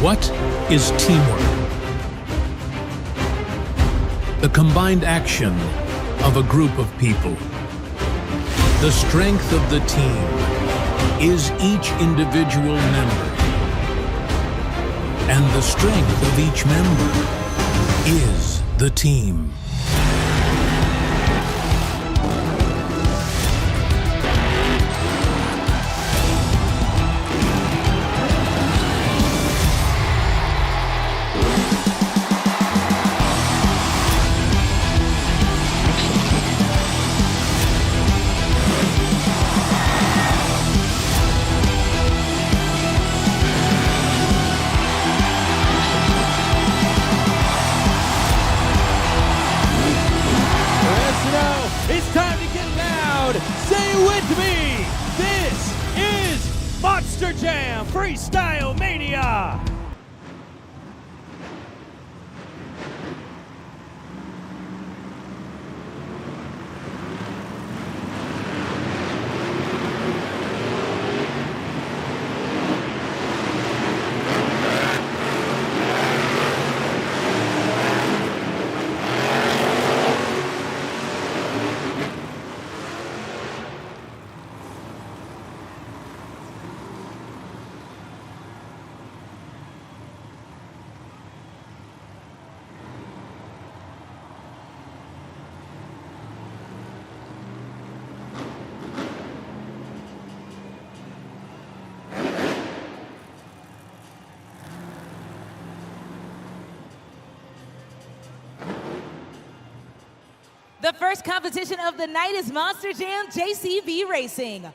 What is teamwork? The combined action of a group of people. The strength of the team is each individual member. And the strength of each member is the team. It's time to get loud. Say it with me. This is Monster Jam Freestyle Mania. The first competition of the night is Monster Jam JCB Racing.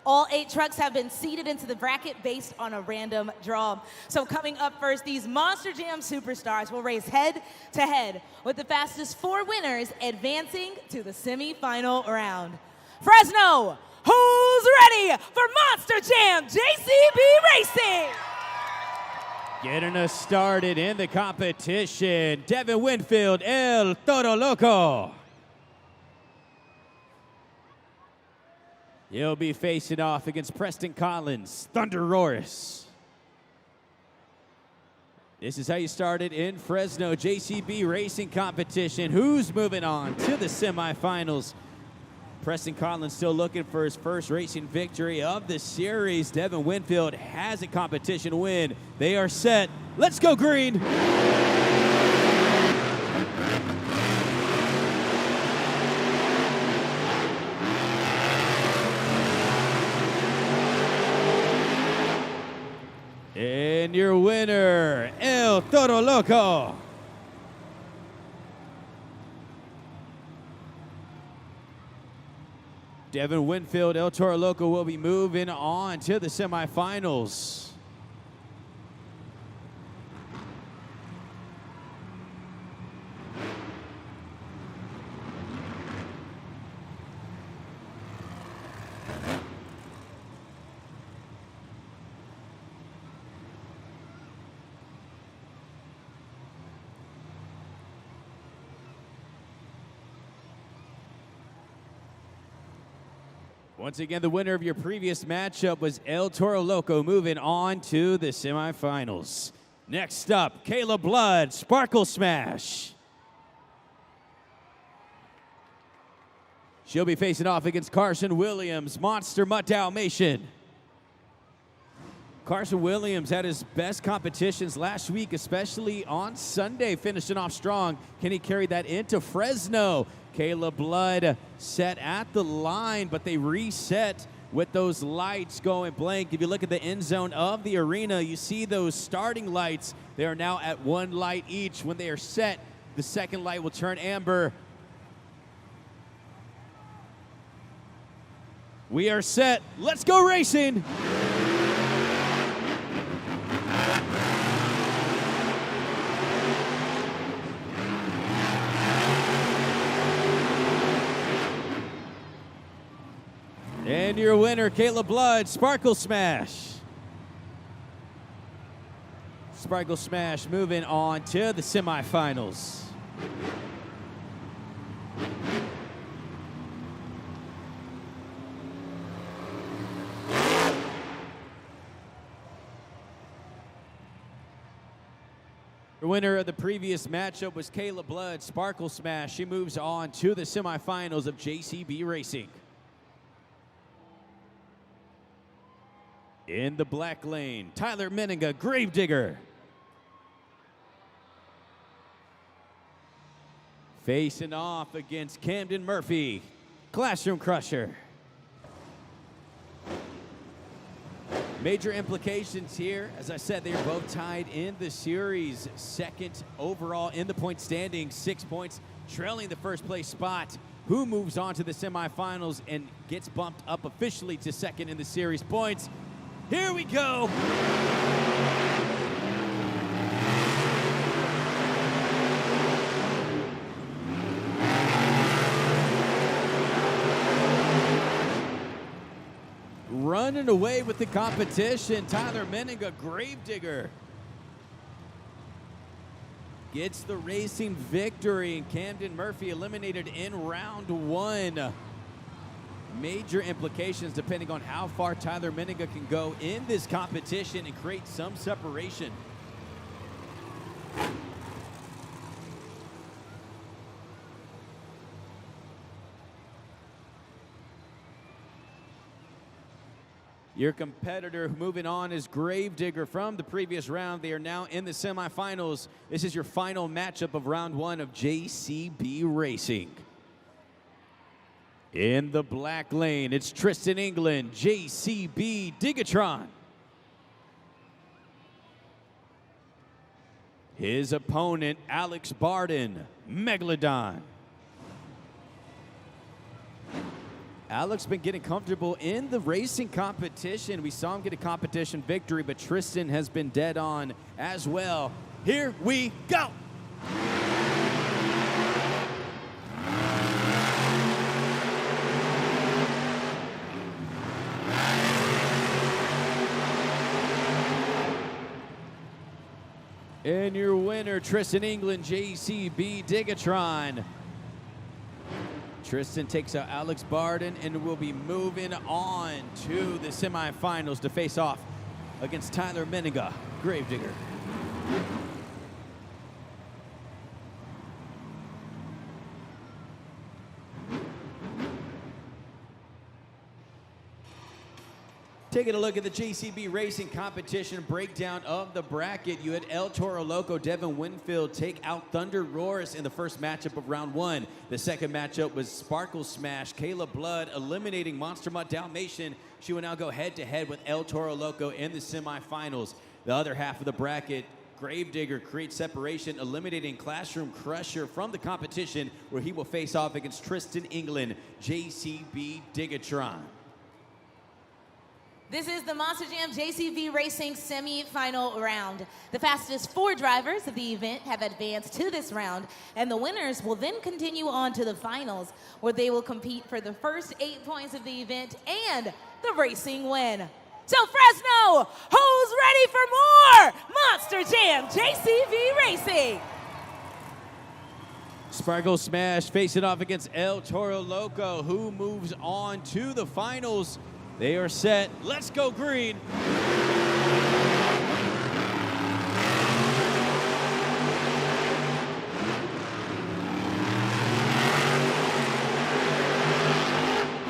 All 8 trucks have been seeded into the bracket based on a random draw. So coming up first, these Monster Jam superstars will race head-to-head with the fastest 4 winners advancing to the semifinal round. Fresno, who's ready for Monster Jam JCB Racing? Getting us started in the competition, Devin Winfield, El Toro Loco. He'll be facing off against Preston Collins, Thunder Roars. This is how you started in Fresno JCB Racing competition. Who's moving on to the semifinals? Preston Collins still looking for his first racing victory of the series. Devin Winfield has a competition win. They are set. Let's go green. And your winner, El Toro Loco. Devin Winfield, El Toro Loco will be moving on to the semifinals. Once again, the winner of your previous matchup was El Toro Loco, moving on to the semifinals. Next up, Kayla Blood, Sparkle Smash. She'll be facing off against Carson Williams, Monster Mutt Dalmatian. Carson Williams had his best competitions last week, especially on Sunday, finishing off strong. Can he carry that into Fresno? Kayla Blood set at the line, but they reset with those lights going blank. If you look at the end zone of the arena, you see those starting lights. They are now at 1 light each. When they are set, the second light will turn amber. We are set. Let's go racing. And your winner, Kayla Blood, Sparkle Smash. Sparkle Smash moving on to the semifinals. The winner of the previous matchup was Kayla Blood, Sparkle Smash. She moves on to the semifinals of JCB Racing. In the black lane, Tyler Meninga, Gravedigger. Facing off against Camden Murphy, Classroom Crusher. Major implications here. As I said, they are both tied in the series. Second overall in the point standing, 6 points, trailing the first place spot. Who moves on to the semifinals and gets bumped up officially to second in the series points? Here we go. Running away with the competition, Tyler Meninga, Gravedigger. Gets the racing victory, and Camden Murphy eliminated in round one. Major implications depending on how far Tyler Meninga can go in this competition and create some separation. Your competitor moving on is Gravedigger from the previous round. They are now in the semifinals. This is your final matchup of round one of JCB Racing. In the black lane, it's Tristan England, JCB Digatron. His opponent, Alex Barden, Megalodon. Alex been getting comfortable in the racing competition. We saw him get a competition victory, but Tristan has been dead on as well. Here we go. And your winner, Tristan England, JCB Digatron. Tristan takes out Alex Barden and will be moving on to the semifinals to face off against Tyler Meninga, Gravedigger. Taking a look at the JCB Racing competition breakdown of the bracket, you had El Toro Loco, Devin Winfield take out Thunder Roars in the first matchup of round one. The second matchup was Sparkle Smash, Kayla Blood eliminating Monster Mutt Dalmatian. She will now go head-to-head with El Toro Loco in the semifinals. The other half of the bracket, Gravedigger creates separation, eliminating Classroom Crusher from the competition, where he will face off against Tristan England, JCB Digatron. This is the Monster Jam JCB Racing semi-final round. The fastest 4 drivers of the event have advanced to this round, and the winners will then continue on to the finals, where they will compete for the first 8 points of the event and the racing win. So Fresno, who's ready for more Monster Jam JCB Racing? Sparkle Smash facing off against El Toro Loco, who moves on to the finals. They are set. Let's go green.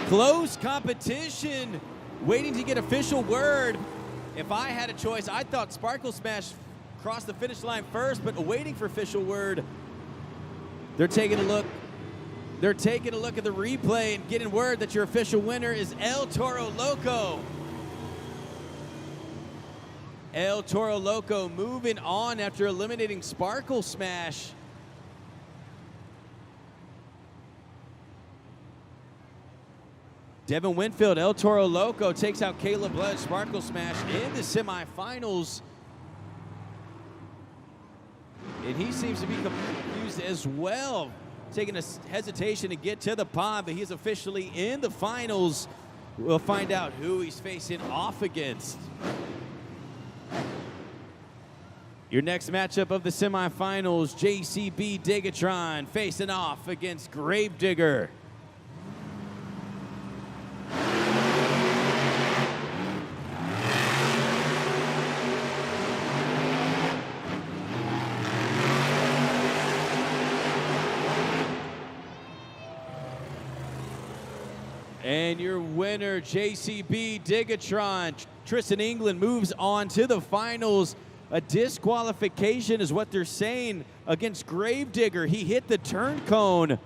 Close competition. Waiting to get official word. If I had a choice, I thought Sparkle Smash crossed the finish line first, but waiting for official word. They're taking a look. They're taking a look at the replay and getting word that your official winner is El Toro Loco. El Toro Loco moving on after eliminating Sparkle Smash. Devin Winfield, El Toro Loco takes out Kayla Blood, Sparkle Smash in the semifinals. And he seems to be confused as well, taking a hesitation to get to the pod, but he's officially in the finals. We'll find out who he's facing off against. Your next matchup of the semifinals, JCB Digatron facing off against Gravedigger. And your winner, JCB Digatron. Tristan England moves on to the finals. A disqualification is what they're saying against Gravedigger. He hit the turn cone.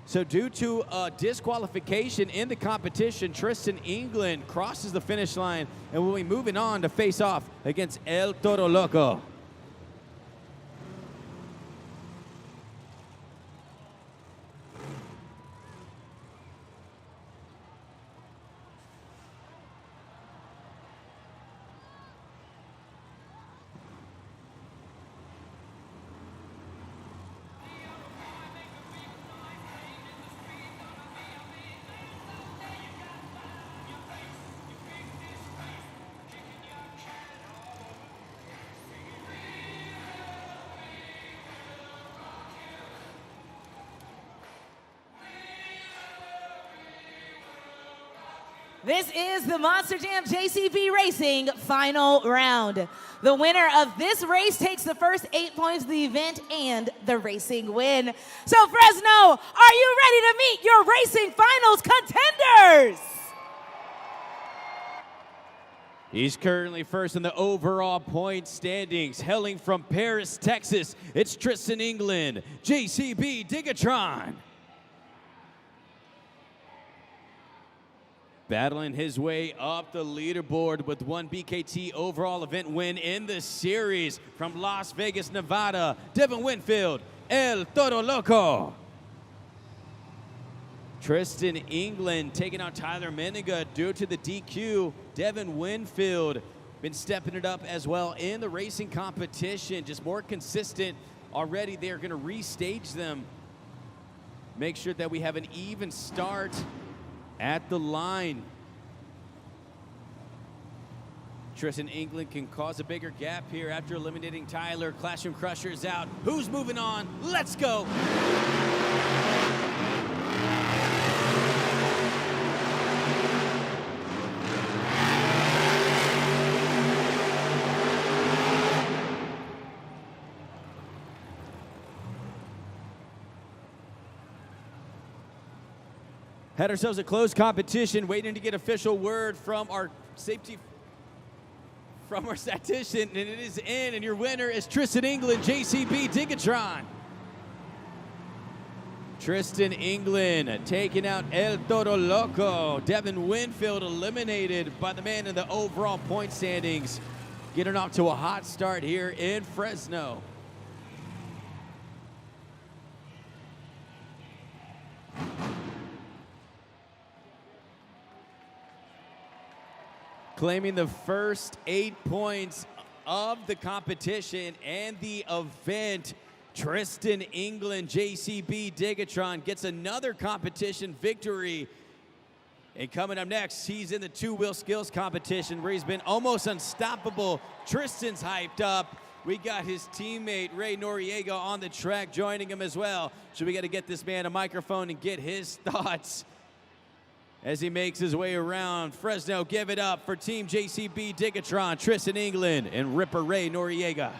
So due to a disqualification in the competition, Tristan England crosses the finish line and will be moving on to face off against El Toro Loco. This is the Monster Jam JCB Racing final round. The winner of this race takes the first 8 points of the event and the racing win. So Fresno, are you ready to meet your racing finals contenders? He's currently first in the overall point standings. Hailing from Paris, Texas, it's Tristan England, JCB Digatron. Battling his way up the leaderboard with one BKT overall event win in the series from Las Vegas, Nevada, Devin Winfield, El Toro Loco. Tristan England taking out Tyler Meniga due to the DQ. Devin Winfield been stepping it up as well in the racing competition, just more consistent already. They're going to restage them. Make sure that we have an even start at the line. Tristan England can cause a bigger gap here after eliminating Tyler. Classroom Crusher's out. Who's moving on? Let's go. Had ourselves a close competition, waiting to get official word from our statistician, and it is in, and your winner is Tristan England, JCB Digatron. Tristan England taking out El Toro Loco. Devin Winfield eliminated by the man in the overall point standings. Getting off to a hot start here in Fresno. Claiming the first 8 points of the competition and the event, Tristan England, JCB Digatron gets another competition victory. And coming up next, he's in the two-wheel skills competition where he's been almost unstoppable. Tristan's hyped up. We got his teammate, Ray Noriega, on the track joining him as well. So we got to get this man a microphone and get his thoughts as he makes his way around. Fresno, give it up for Team JCB Digatron, Tristan England, and Ripper Ray Noriega.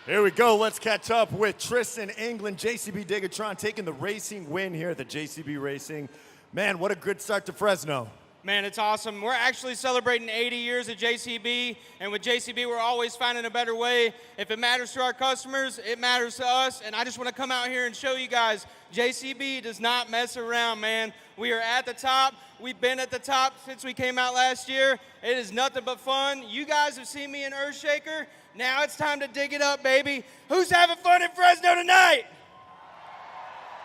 Here we go. Let's catch up with Tristan England, JCB Digatron, taking the racing win here at the JCB Racing. Man, what a good start to Fresno. Man, it's awesome. We're actually celebrating 80 years of JCB, and with JCB, we're always finding a better way. If it matters to our customers, it matters to us, and I just want to come out here and show you guys, JCB does not mess around, man. We are at the top. We've been at the top since we came out last year. It is nothing but fun. You guys have seen me in Earthshaker. Now it's time to dig it up, baby. Who's having fun in Fresno tonight?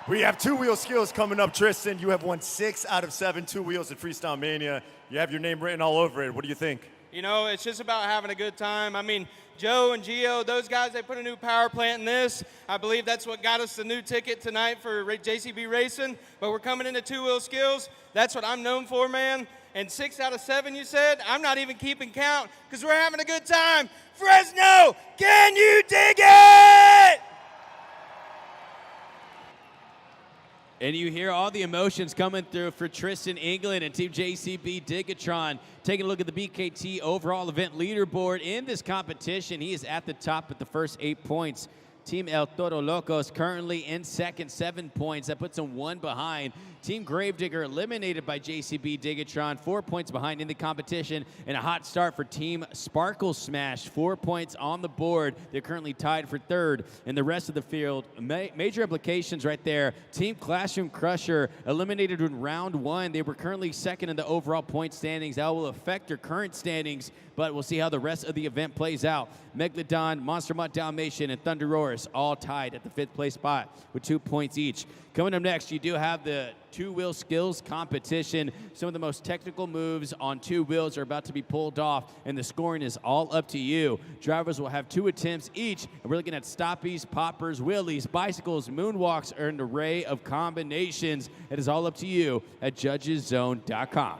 We have two-wheel skills coming up, Tristan. You have won 6 out of 7 two-wheels at Freestyle Mania. You have your name written all over it. What do you think? You know, it's just about having a good time. I mean, Joe and Gio, those guys, they put a new power plant in this. I believe that's what got us the new ticket tonight for JCB Racing. But we're coming into two-wheel skills. That's what I'm known for, man. And 6 out of 7, you said? I'm not even keeping count because we're having a good time. Fresno, can you dig it? And you hear all the emotions coming through for Tristan England and Team JCB Digatron. Taking a look at the BKT overall event leaderboard in this competition. He is at the top with the first 8 points. Team El Toro Loco is currently in second, 7 points. That puts him 1 behind. Team Gravedigger eliminated by JCB Digatron, 4 points behind in the competition, and a hot start for Team Sparkle Smash, 4 points on the board. They're currently tied for third in the rest of the field. Major implications right there. Team Classroom Crusher eliminated in round 1. They were currently second in the overall point standings. That will affect their current standings, but we'll see how the rest of the event plays out. Megalodon, Monster Mutt Dalmatian, and Thunderoris all tied at the 5th place spot with 2 points each. Coming up next, you do have the two-wheel skills competition. Some of the most technical moves on 2 wheels are about to be pulled off, and the scoring is all up to you. Drivers will have 2 attempts each, and we're looking at stoppies, poppers, wheelies, bicycles, moonwalks, or an array of combinations. It is all up to you at judgeszone.com.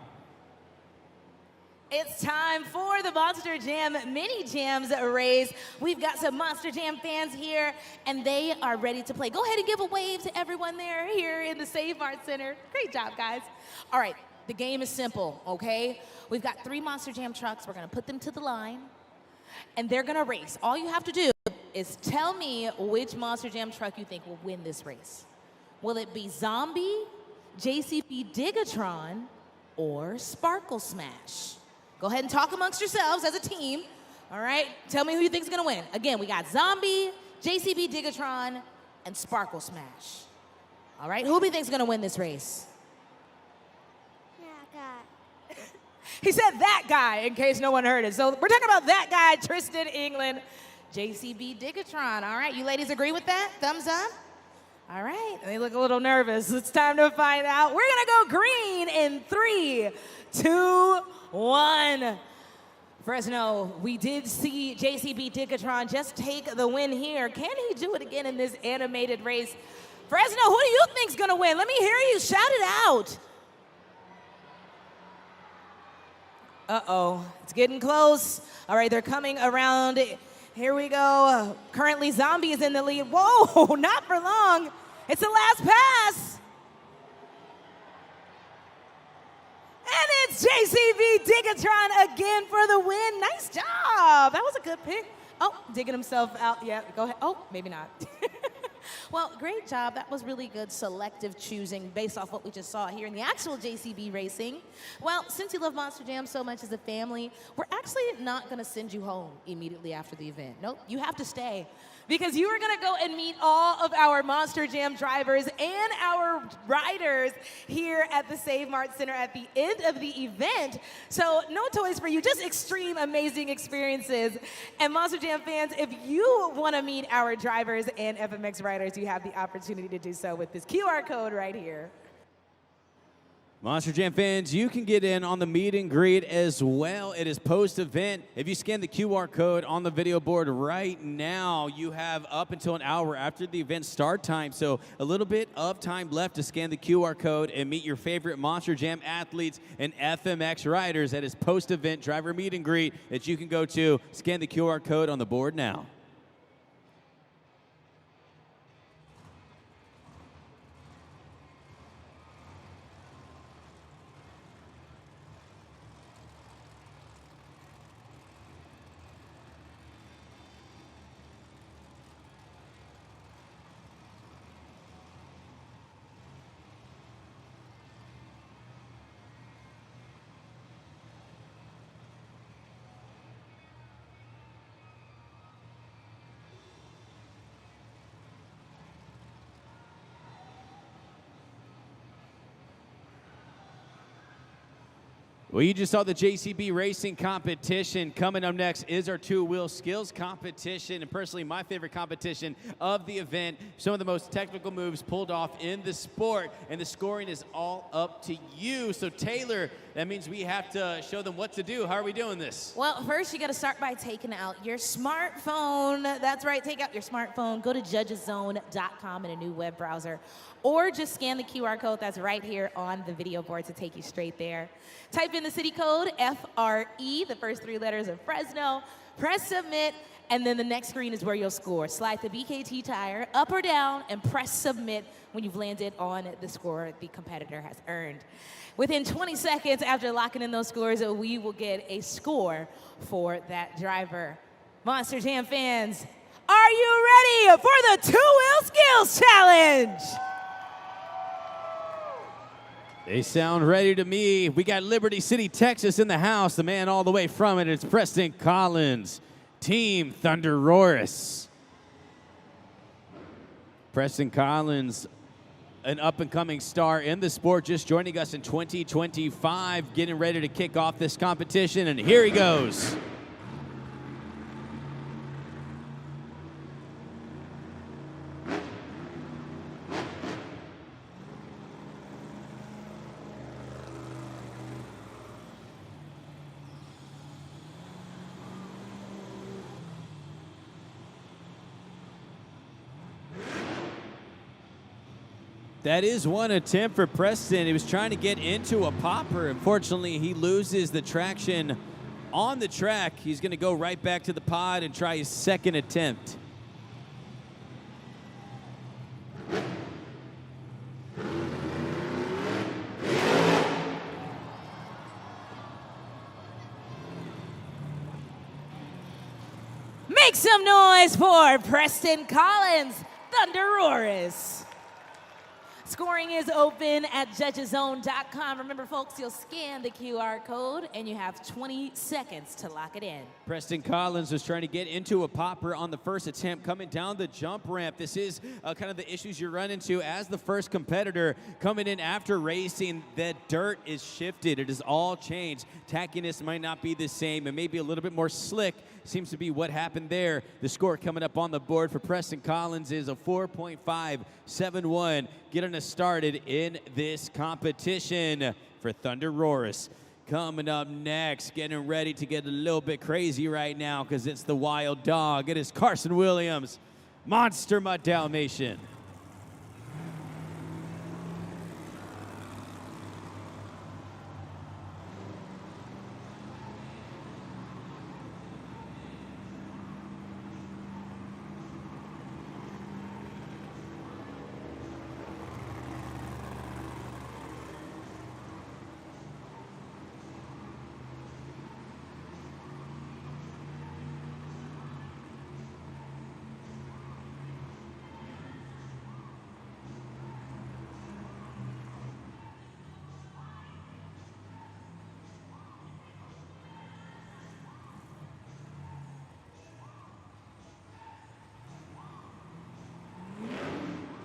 It's time for the Monster Jam Mini Jams race. We've got some Monster Jam fans here, and they are ready to play. Go ahead and give a wave to everyone there here in the Save Mart Center. Great job, guys. All right, the game is simple, okay? We've got 3 Monster Jam trucks. We're gonna put them to the line, and they're gonna race. All you have to do is tell me which Monster Jam truck you think will win this race. Will it be Zombie, JCB Digatron, or Sparkle Smash? Go ahead and talk amongst yourselves as a team. All right, tell me who you think is gonna win. Again, we got Zombie, JCB Digatron, and Sparkle Smash. All right, who do you think is gonna win this race? That guy. He said that guy, in case no one heard it. So we're talking about that guy, Tristan England, JCB Digatron. All right, you ladies agree with that? Thumbs up? All right, they look a little nervous. It's time to find out. We're gonna go green in 3, 2, 1. Fresno, we did see JCB Digatron just take the win here. Can he do it again in this animated race? Fresno, who do you think's gonna win? Let me hear you shout it out. Uh-oh, it's getting close. All right, they're coming around. Here we go. Currently, Zombie is in the lead. Whoa, not for long. It's the last pass. And it's JCB Digatron again for the win. Nice job. That was a good pick. Oh, digging himself out. Yeah, go ahead. Oh, maybe not. Well, great job. That was really good selective choosing based off what we just saw here in the actual JCB racing. Well, since you love Monster Jam so much as a family, we're actually not going to send you home immediately after the event. Nope, you have to stay, because you are going to go and meet all of our Monster Jam drivers and our riders here at the Save Mart Center at the end of the event. So no toys for you, just extreme, amazing experiences. And Monster Jam fans, if you want to meet our drivers and FMX riders, you have the opportunity to do so with this QR code right here. Monster Jam fans, you can get in on the meet and greet as well. It is post-event. If you scan the QR code on the video board right now, you have up until an hour after the event start time. So a little bit of time left to scan the QR code and meet your favorite Monster Jam athletes and FMX riders. That is post-event driver meet and greet that you can go to. Scan the QR code on the board now. Well, you just saw the JCB racing competition. Coming up next is our two-wheel skills competition, and personally my favorite competition of the event. Some of the most technical moves pulled off in the sport, and the scoring is all up to you. So Taylor, that means we have to show them what to do. How are we doing this? Well, first you got to start by taking out your smartphone. That's right, take out your smartphone. Go to judgeszone.com in a new web browser, or just scan the QR code that's right here on the video board to take you straight there. Type in the city code, FRE, the first 3 letters of Fresno, press submit, and then the next screen is where you'll score. Slide the BKT tire up or down and press submit when you've landed on the score the competitor has earned. Within 20 seconds after locking in those scores, we will get a score for that driver. Monster Jam fans, are you ready for the two-wheel skills challenge? They sound ready to me. We got Liberty City, Texas in the house. The man all the way from it, it's Preston Collins, Team Thunder Roaris. Preston Collins, an up-and-coming star in the sport, just joining us in 2025, getting ready to kick off this competition, and here he goes. That is one attempt for Preston. He was trying to get into a popper. Unfortunately, he loses the traction on the track. He's going to go right back to the pod and try his second attempt. Make some noise for Preston Collins, Thunder Roaris. Scoring is open at judgeszone.com. Remember, folks, you'll scan the QR code, and you have 20 seconds to lock it in. Preston Collins was trying to get into a popper on the first attempt, coming down the jump ramp. This is kind of the issues you run into as the first competitor coming in after racing. The dirt is shifted. It has all changed. Tackiness might not be the same. It may be a little bit more slick. Seems to be what happened there. The score coming up on the board for Preston Collins is a 4.571, getting us started in this competition for Thunder Roaris. Coming up next, getting ready to get a little bit crazy right now because it's the wild dog. It is Carson Williams, Monster Mutt Dalmatian.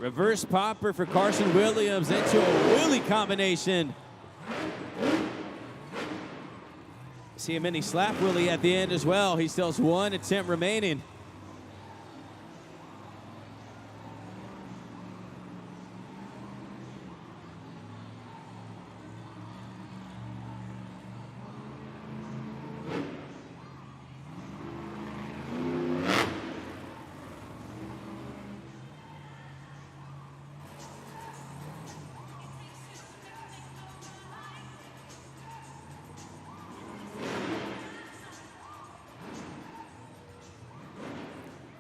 Reverse popper for Carson Williams into a wheelie combination. See a mini slap wheelie at the end as well. He still has one attempt remaining.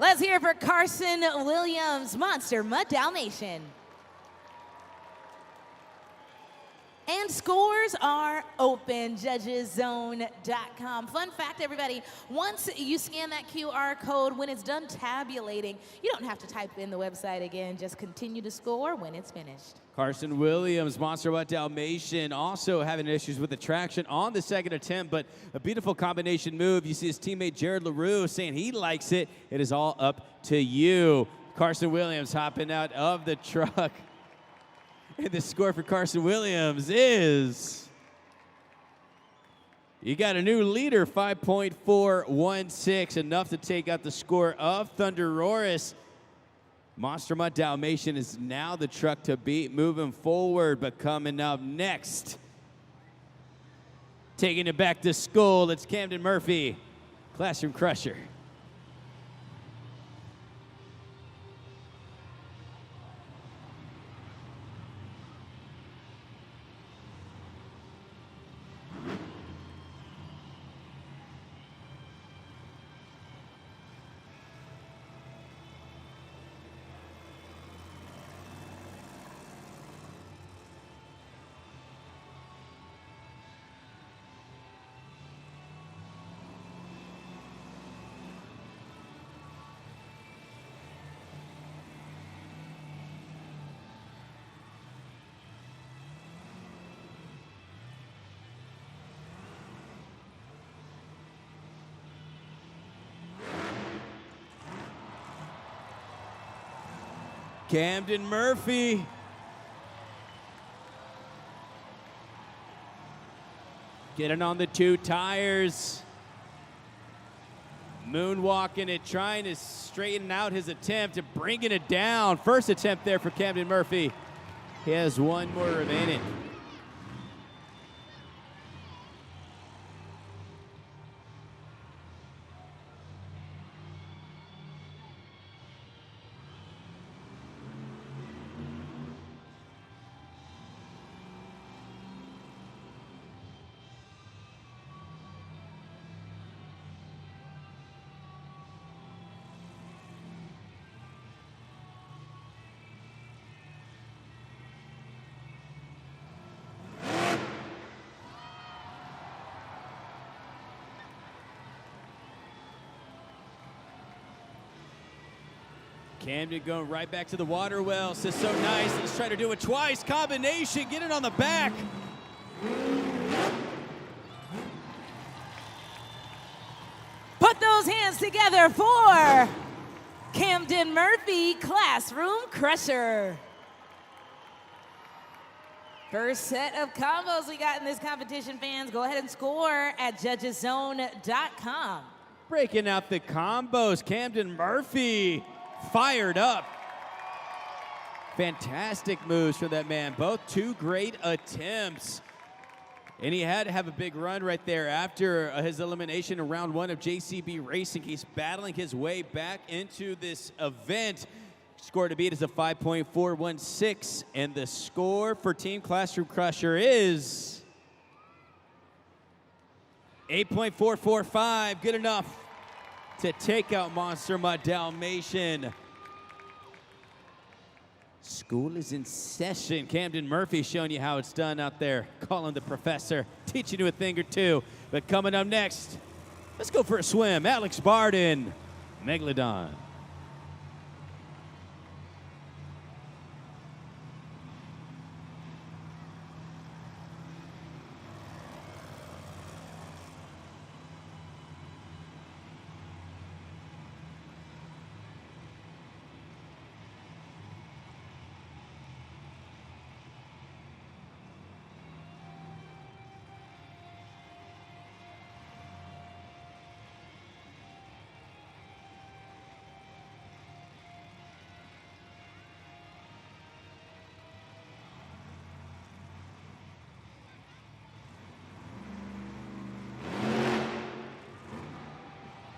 Let's hear it for Carson Williams, Monster Mutt Dalmatian. And scores are open, judgeszone.com. Fun fact, everybody, once you scan that QR code, when it's done tabulating, you don't have to type in the website again. Just continue to score when it's finished. Carson Williams, Monster Mutt Dalmatian, also having issues with the traction on the second attempt, but a beautiful combination move. You see his teammate Jared LaRue saying he likes it. It is all up to you. Carson Williams hopping out of the truck. And the score for Carson Williams is, you got a new leader, 5.416, enough to take out the score of Thunder Roaris. Monster Mutt Dalmatian is now the truck to beat moving forward, but coming up next, taking it back to school, it's Camden Murphy, Classroom Crusher. Camden Murphy. Getting on the 2 tires. Moonwalking it, trying to straighten out his attempt and bringing it down. First attempt there for Camden Murphy. He has 1 more remaining. Camden going right back to the water well. This is so nice. Let's try to do it twice. Combination, get it on the back. Put those hands together for Camden Murphy, Classroom Crusher. First set of combos we got in this competition, fans. Go ahead and score at judgeszone.com. Breaking out the combos. Camden Murphy fired up. Fantastic moves from that man. Both 2 great attempts. And he had to have a big run right there after his elimination in round 1 of JCB Racing. He's battling his way back into this event. Score to beat is a 5.416. And the score for Team Classroom Crusher is 8.445. Good enough to take out Monster My Dalmatian. School is in session. Camden Murphy showing you how it's done out there. Calling the professor, teaching you a thing or two. But coming up next, let's go for a swim. Alex Barden, Megalodon.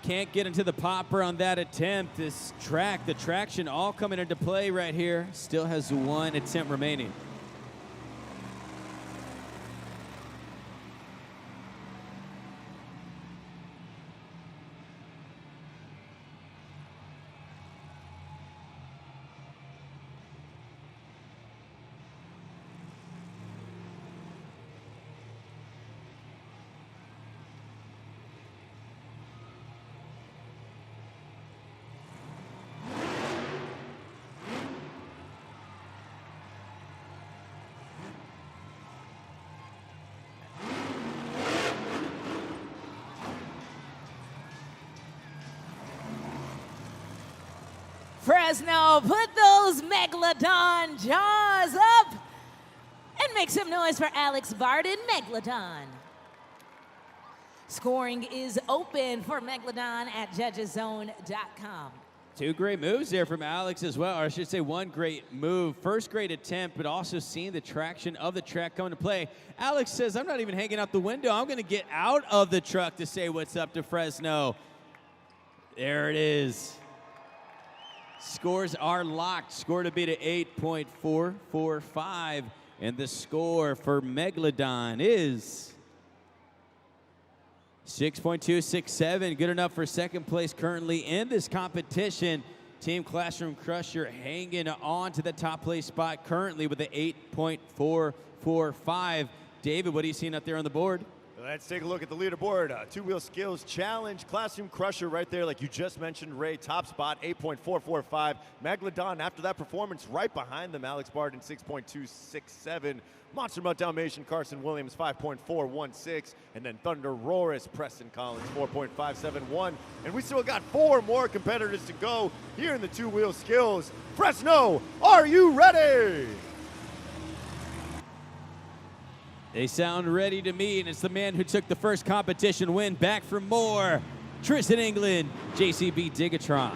Can't get into the popper on that attempt. This track, the traction all coming into play right here. Still has 1 attempt remaining. Fresno, put those Megalodon jaws up and make some noise for Alex Barden, Megalodon. Scoring is open for Megalodon at judgeszone.com. 2 great moves there from Alex as well, or I should say 1 great move. First great attempt, but also seeing the traction of the track come into play. Alex says, I'm not even hanging out the window. I'm going to get out of the truck to say what's up to Fresno. There it is. Scores are locked. Score to beat at 8.445. And the score for Megalodon is 6.267. Good enough for second place currently in this competition. Team Classroom Crusher hanging on to the top place spot currently with an 8.445. David, what are you seeing out there on the board? Let's take a look at the leaderboard. Two-wheel skills challenge, classroom crusher right there, like you just mentioned, Ray. Top spot, 8.445. Megalodon, after that performance, right behind them. Alex Barden, 6.267. Monster Mutt Dalmatian, Carson Williams, 5.416. And then Thunder Roris, Preston Collins, 4.571. And we still got 4 more competitors to go here in the two-wheel skills. Fresno, are you ready? They sound ready to me, and it's the man who took the first competition win back for more. Tristan England, JCB Digatron.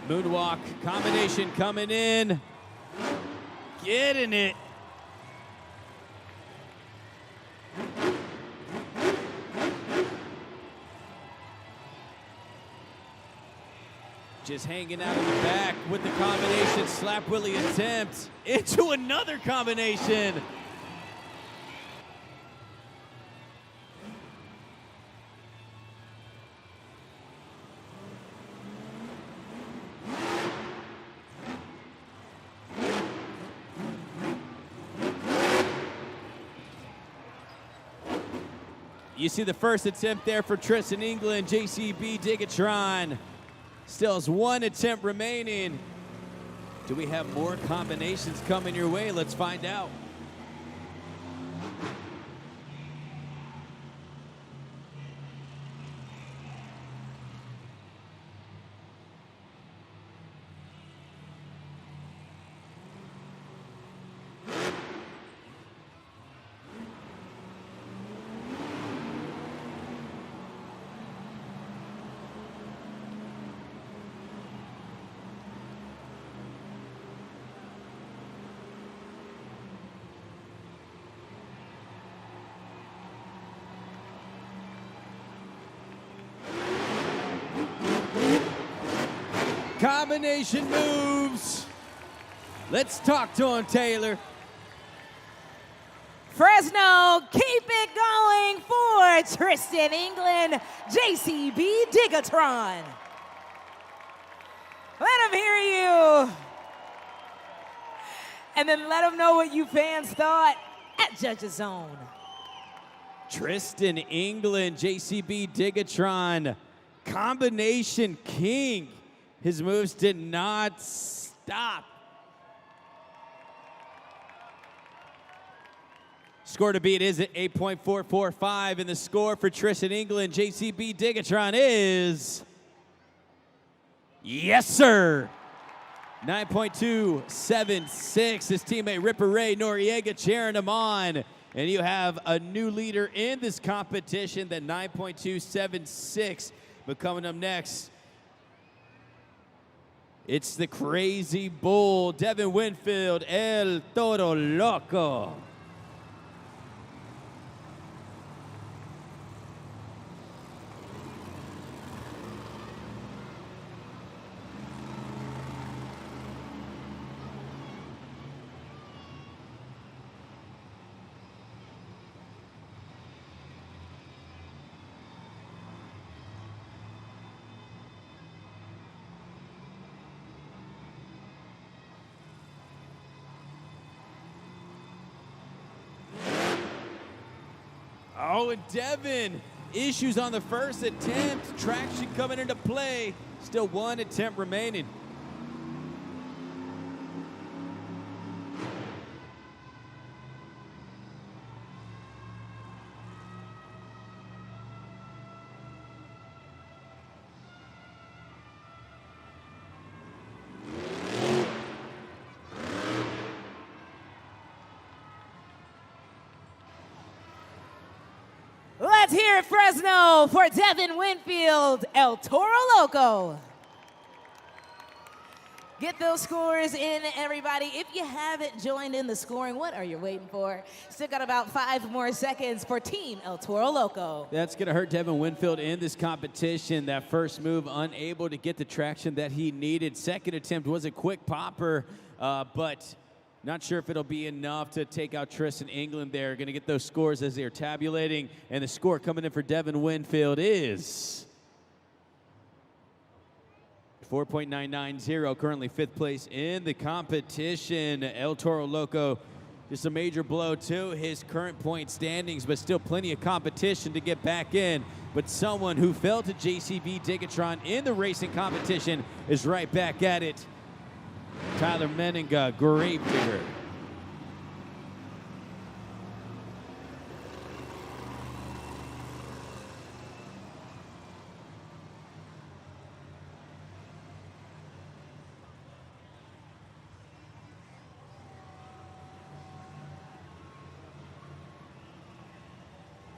Moonwalk combination coming in. Getting it. Just hanging out in the back with the combination. Slap Willie attempt into another combination. You see the first attempt there for Tristan England, JCB Digatron. Still has 1 attempt remaining. Do we have more combinations coming your way? Let's find out. Combination moves. Let's talk to him, Taylor. Fresno, keep it going for Tristan England, JCB Digatron. Let him hear you. And then let him know what you fans thought at Judges Zone. Tristan England, JCB Digatron, combination king. His moves did not stop. Score to beat is at 8.445, and the score for Tristan England, JCB Digatron is, yes sir, 9.276. His teammate Ripper Ray Noriega cheering him on. And you have a new leader in this competition, that 9.276. But coming up next, it's the Crazy Bull, Devin Winfield, El Toro Loco. Oh, and Devin, issues on the first attempt. Traction coming into play. Still 1 attempt remaining. Let's hear it, Fresno, for Devin Winfield, El Toro Loco. Get those scores in, everybody. If you haven't joined in the scoring, what are you waiting for? Still got about 5 more seconds for Team El Toro Loco. That's going to hurt Devin Winfield in this competition. That first move, unable to get the traction that he needed. Second attempt was a quick popper, but not sure if it'll be enough to take out Tristan England there. Going to get those scores as they're tabulating. And the score coming in for Devin Winfield is 4.990, currently 5th place in the competition. El Toro Loco, just a major blow to his current point standings, but still plenty of competition to get back in. But someone who fell to JCB Digatron in the racing competition is right back at it. Tyler Menninga, Gravedigger.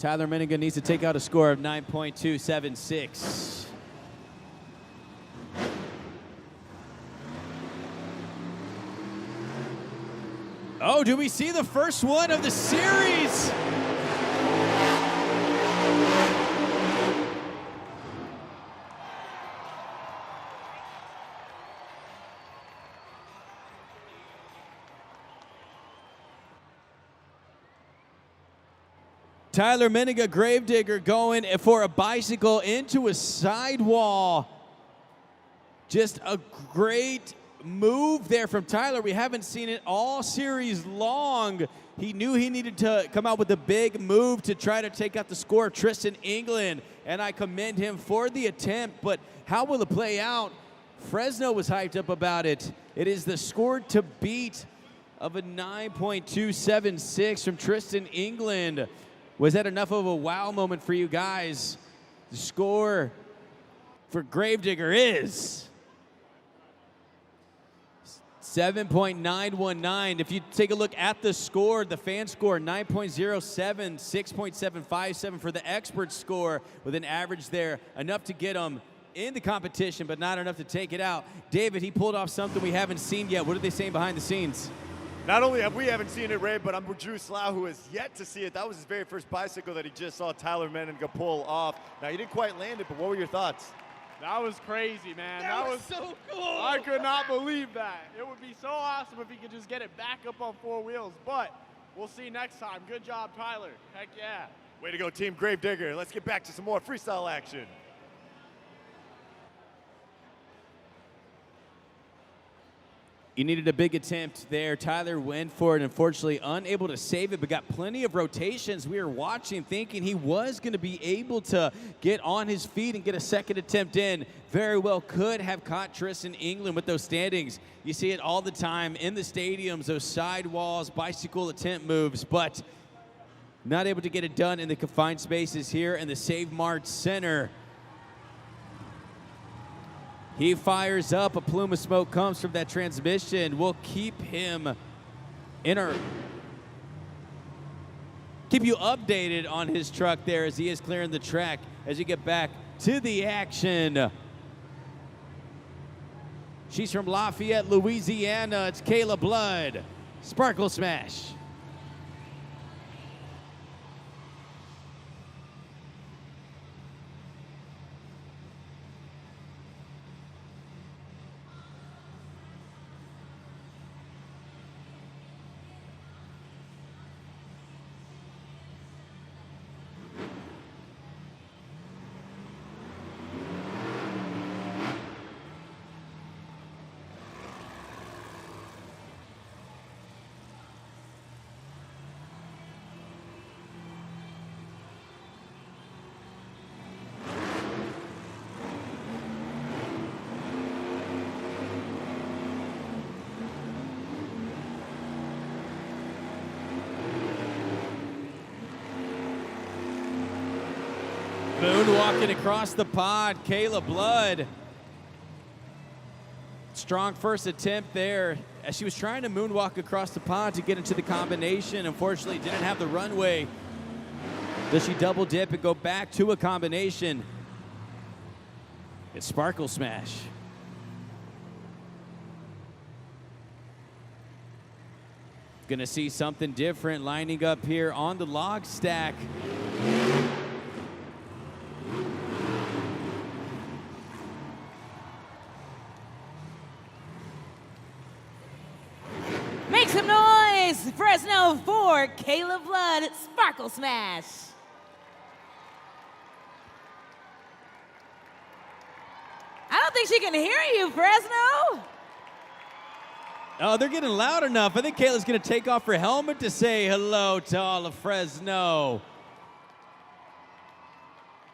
Tyler Menninga needs to take out a score of 9.276. Oh, do we see the first one of the series? Tyler Menninga, Gravedigger, going for a bicycle into a sidewall. Just a great move there from Tyler. We haven't seen it all series long. He knew he needed to come out with a big move to try to take out the score of Tristan England, and I commend him for the attempt, but how will it play out? Fresno was hyped up about it. It is the score to beat of a 9.276 from Tristan England. Was that enough of a wow moment for you guys? The score for Gravedigger is 7.919. If you take a look at the score, the fan score, 9.07, 6.757 for the expert score, with an average there, enough to get them in the competition, but not enough to take it out. David, he pulled off something we haven't seen yet. What are they saying behind the scenes? Not only have we haven't seen it, Ray, but I'm with Drew Slough, who has yet to see it. That was his very first bicycle that he just saw Tyler Menninga pull off. Now, he didn't quite land it, but what were your thoughts? That was crazy, man. That was so cool. I could not believe that. It would be so awesome if he could just get it back up on 4 wheels, but we'll see next time. Good job, Tyler. Heck yeah. Way to go, Team Gravedigger. Let's get back to some more freestyle action. You needed a big attempt there. Tyler went for it, unfortunately unable to save it, but got plenty of rotations. We were watching, thinking he was going to be able to get on his feet and get a second attempt in. Very well could have caught Tristan England with those standings. You see it all the time in the stadiums, those sidewalls, bicycle attempt moves, but not able to get it done in the confined spaces here in the Save Mart Center. He fires up, a plume of smoke comes from that transmission. We'll keep him keep you updated on his truck there as he is clearing the track as you get back to the action. She's from Lafayette, Louisiana. It's Kayla Blood. Sparkle Smash. Moonwalking across the pod, Kayla Blood. Strong first attempt there as she was trying to moonwalk across the pod to get into the combination. Unfortunately, didn't have the runway. Does she double dip and go back to a combination? It's Sparkle Smash. Gonna see something different lining up here on the log stack. Make some noise, Fresno for Kayla Blood, Sparkle Smash. I don't think she can hear you, Fresno. Oh, they're getting loud enough. I think Kayla's going to take off her helmet to say hello to all of Fresno.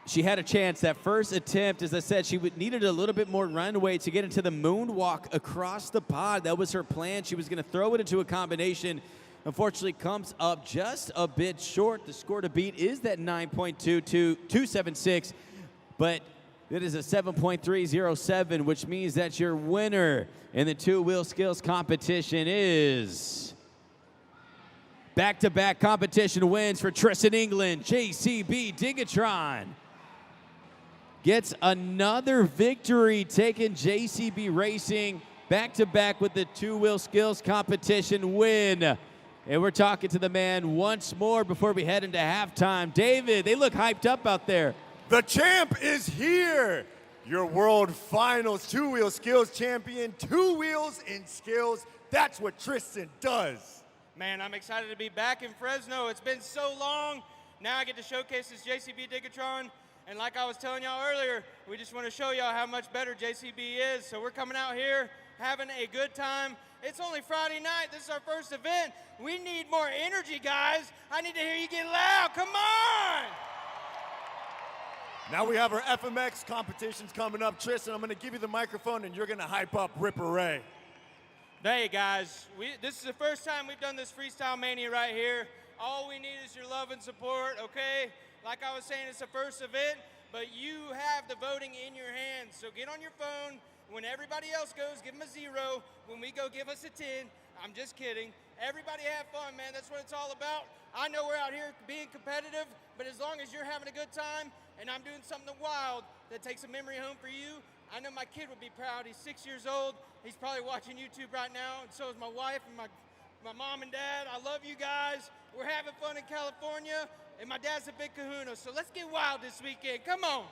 She had a chance. That first attempt, as I said, she needed a little bit more runway to get into the moonwalk across the pod. That was her plan. She was going to throw it into a combination. Unfortunately, comes up just a bit short. The score to beat is that 9.276, but it is a 7.307, which means that your winner in the two-wheel skills competition is back-to-back competition wins for Tristan England. JCB Digatron gets another victory, taking JCB Racing back-to-back with the two-wheel skills competition win. And we're talking to the man once more before we head into halftime. David, they look hyped up out there. The champ is here. Your world finals two-wheel skills champion, two wheels in skills. That's what Tristan does. Man, I'm excited to be back in Fresno. It's been so long. Now I get to showcase this JCB Digatron. And like I was telling y'all earlier, we just want to show y'all how much better JCB is. So we're coming out here, having a good time. It's only Friday night. This is our first event. We need more energy, guys. I need to hear you get loud. Come on! Now we have our FMX competitions coming up. Tristan, I'm going to give you the microphone, and you're going to hype up Ripper Ray. Hey, guys. This is the first time we've done this Freestyle Mania right here. All we need is your love and support, okay? Like I was saying, it's the first event, but you have the voting in your hands. So get on your phone. When everybody else goes, give them a 0. When we go, give us a 10. I'm just kidding. Everybody have fun, man. That's what it's all about. I know we're out here being competitive, but as long as you're having a good time and I'm doing something wild that takes a memory home for you, I know my kid would be proud. He's 6 years old. He's probably watching YouTube right now, and so is my wife and my mom and dad. I love you guys. We're having fun in California, and my dad's a big kahuna, so let's get wild this weekend. Come on.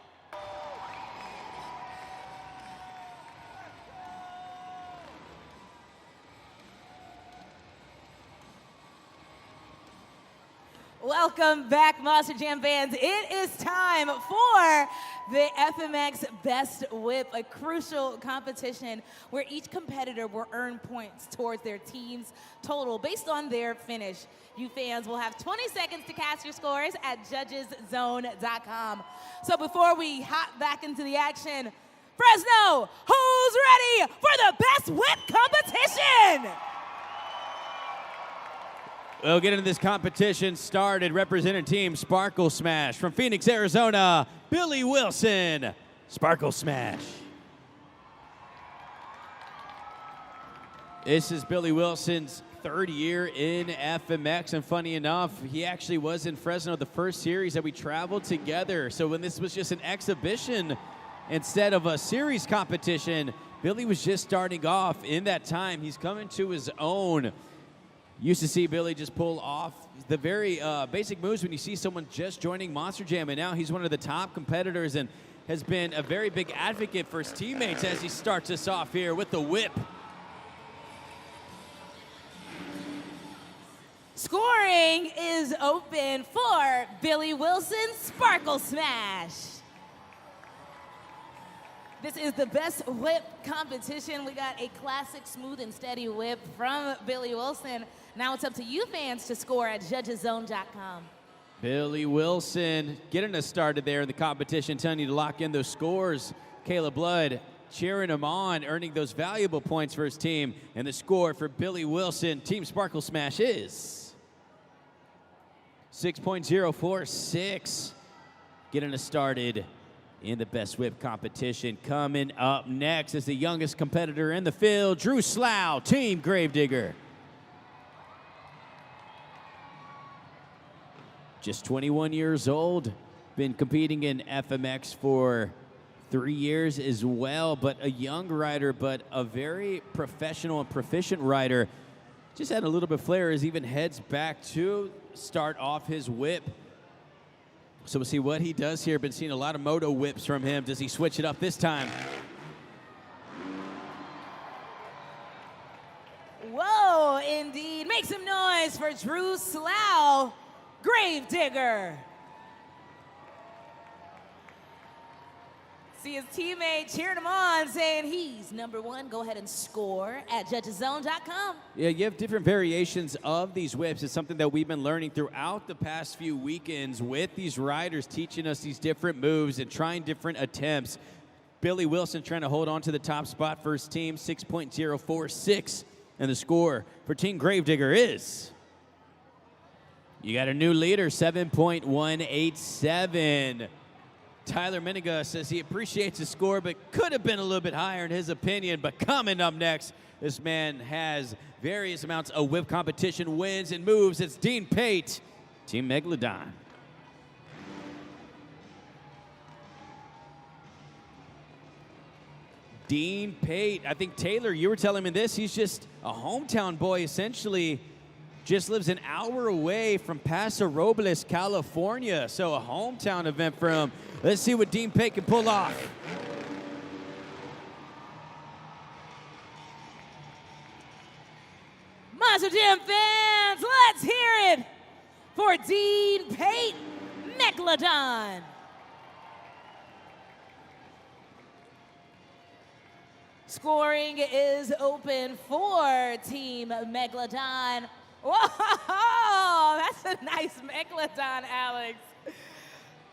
Welcome back, Monster Jam fans. It is time for the FMX Best Whip, a crucial competition where each competitor will earn points towards their team's total based on their finish. You fans will have 20 seconds to cast your scores at judgeszone.com. So before we hop back into the action, Fresno, who's ready for the Best Whip competition? We'll get into this competition started. Representing Team Sparkle Smash from Phoenix, Arizona, Billy Wilson. Sparkle Smash. This is Billy Wilson's third year in FMX, and funny enough, he actually was in Fresno the first series that we traveled together. So when this was just an exhibition instead of a series competition, Billy was just starting off. In that time, he's coming to his own. Used to see Billy just pull off the very basic moves when you see someone just joining Monster Jam, and now he's one of the top competitors and has been a very big advocate for his teammates as he starts us off here with the whip. Scoring is open for Billy Wilson's Sparkle Smash. This is the Best Whip competition. We got a classic, smooth, and steady whip from Billy Wilson. Now it's up to you fans to score at judgeszone.com. Billy Wilson getting us started there in the competition, telling you to lock in those scores. Kayla Blood cheering him on, earning those valuable points for his team. And the score for Billy Wilson, Team Sparkle Smash, is 6.046. Getting us started in the Best Whip competition. Coming up next is the youngest competitor in the field, Drew Slough, Team Gravedigger. Just 21 years old. Been competing in FMX for 3 years as well, but a young rider, but a very professional and proficient rider. Just had a little bit of flair as he even heads back to start off his whip. So we'll see what he does here. Been seeing a lot of moto whips from him. Does he switch it up this time? Whoa, indeed. Make some noise for Drew Slough, Gravedigger. See his teammate cheering him on, saying he's #1. Go ahead and score at judgeszone.com. Yeah, you have different variations of these whips. It's something that we've been learning throughout the past few weekends with these riders teaching us these different moves and trying different attempts. Billy Wilson trying to hold on to the top spot for his team, 6.046. And the score for Team Gravedigger is, you got a new leader, 7.187. Tyler Miniga says he appreciates the score, but could have been a little bit higher in his opinion. But coming up next, this man has various amounts of whip competition wins and moves. It's Dean Pate, Team Megalodon. Dean Pate, I think Taylor, you were telling me this, he's just a hometown boy essentially. Just lives an hour away from Paso Robles, California. So a hometown event for him. Let's see what Dean Pate can pull off. Monster Jam fans, let's hear it for Dean Pate, Megalodon. Scoring is open for Team Megalodon. Whoa, that's a nice Megalodon, Alex.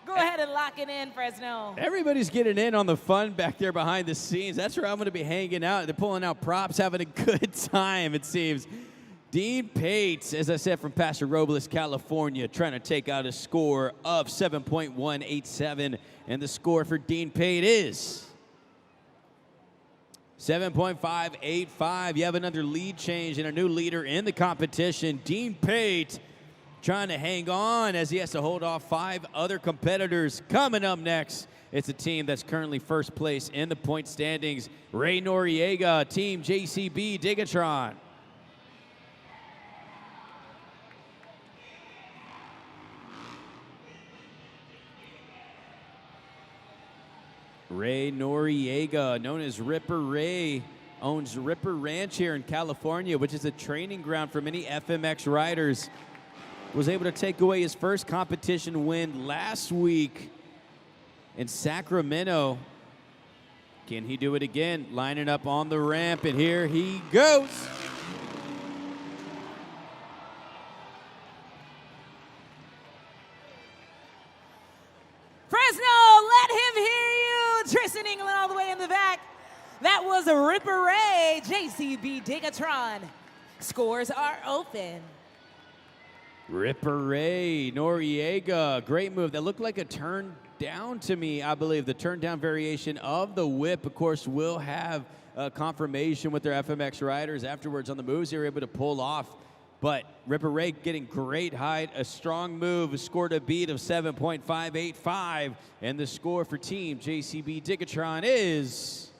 Go ahead and lock it in, Fresno. Everybody's getting in on the fun back there behind the scenes. That's where I'm going to be hanging out. They're pulling out props, having a good time, it seems. Dean Pate, as I said, from Paso Robles, California, trying to take out a score of 7.187. And the score for Dean Pate is 7.585. You have another lead change and a new leader in the competition. Dean Pate trying to hang on as he has to hold off 5 other competitors. Coming up next, it's a team that's currently first place in the point standings. Ray Noriega, Team JCB Digatron. Ray Noriega, known as Ripper Ray, owns Ripper Ranch here in California, which is a training ground for many FMX riders. Was able to take away his first competition win last week in Sacramento. Can he do it again? Lining up on the ramp, and here he goes. Fresno, let him hear you. Tristan England all the way in the back. That was a Ripper Ray, JCB Digatron. Scores are open. Ripper Ray Noriega, great move. That looked like a turn down to me, I believe. The turn down variation of the whip, of course, will have confirmation with their FMX riders afterwards on the moves they were able to pull off. But Ripper Ray getting great height, a strong move, scored a beat of 7.585. And the score for Team JCB Digatron is,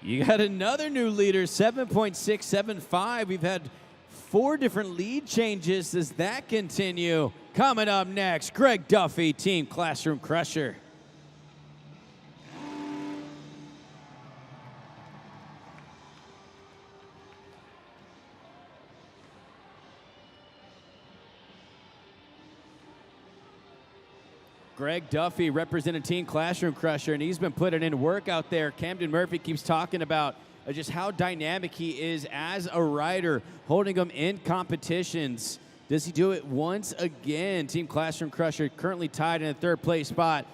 you got another new leader, 7.675. We've had 4 different lead changes. Does that continue? Coming up next, Greg Duffy, Team Classroom Crusher. Greg Duffy representing Team Classroom Crusher, and he's been putting in work out there. Camden Murphy keeps talking about just how dynamic he is as a rider, holding him in competitions. Does he do it once again? Team Classroom Crusher currently tied in the 3rd place spot.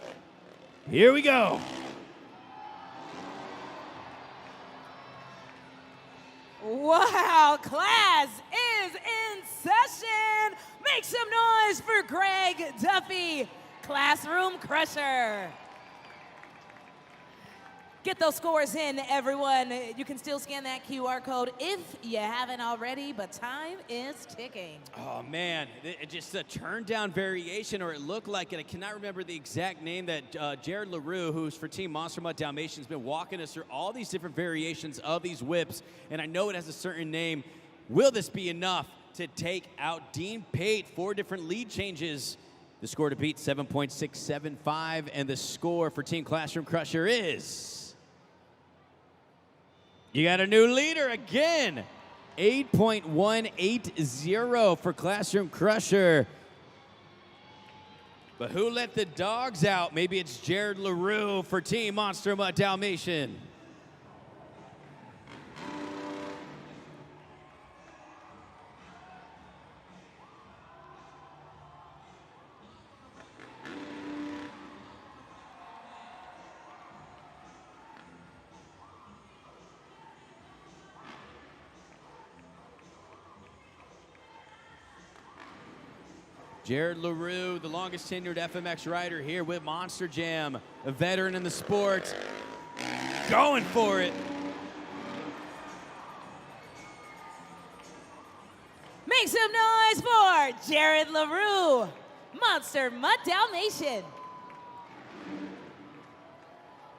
Here we go. Wow, class is in session. Make some noise for Greg Duffy, Classroom Crusher. Get those scores in, everyone. You can still scan that QR code if you haven't already, but time is ticking. Oh, man. Just a turn-down variation, or it looked like it. I cannot remember the exact name that Jared LaRue, who's for Team Monster Mutt Dalmatian, has been walking us through all these different variations of these whips, and I know it has a certain name. Will this be enough to take out Dean Pate? 4 different lead changes. The score to beat, 7.675, and the score for Team Classroom Crusher is... You got a new leader again. 8.180 for Classroom Crusher. But who let the dogs out? Maybe it's Jared LaRue for Team Monster Mutt Dalmatian. Jared LaRue, the longest tenured FMX rider here with Monster Jam, a veteran in the sport, going for it. Make some noise for Jared LaRue, Monster Mutt Dalmatian.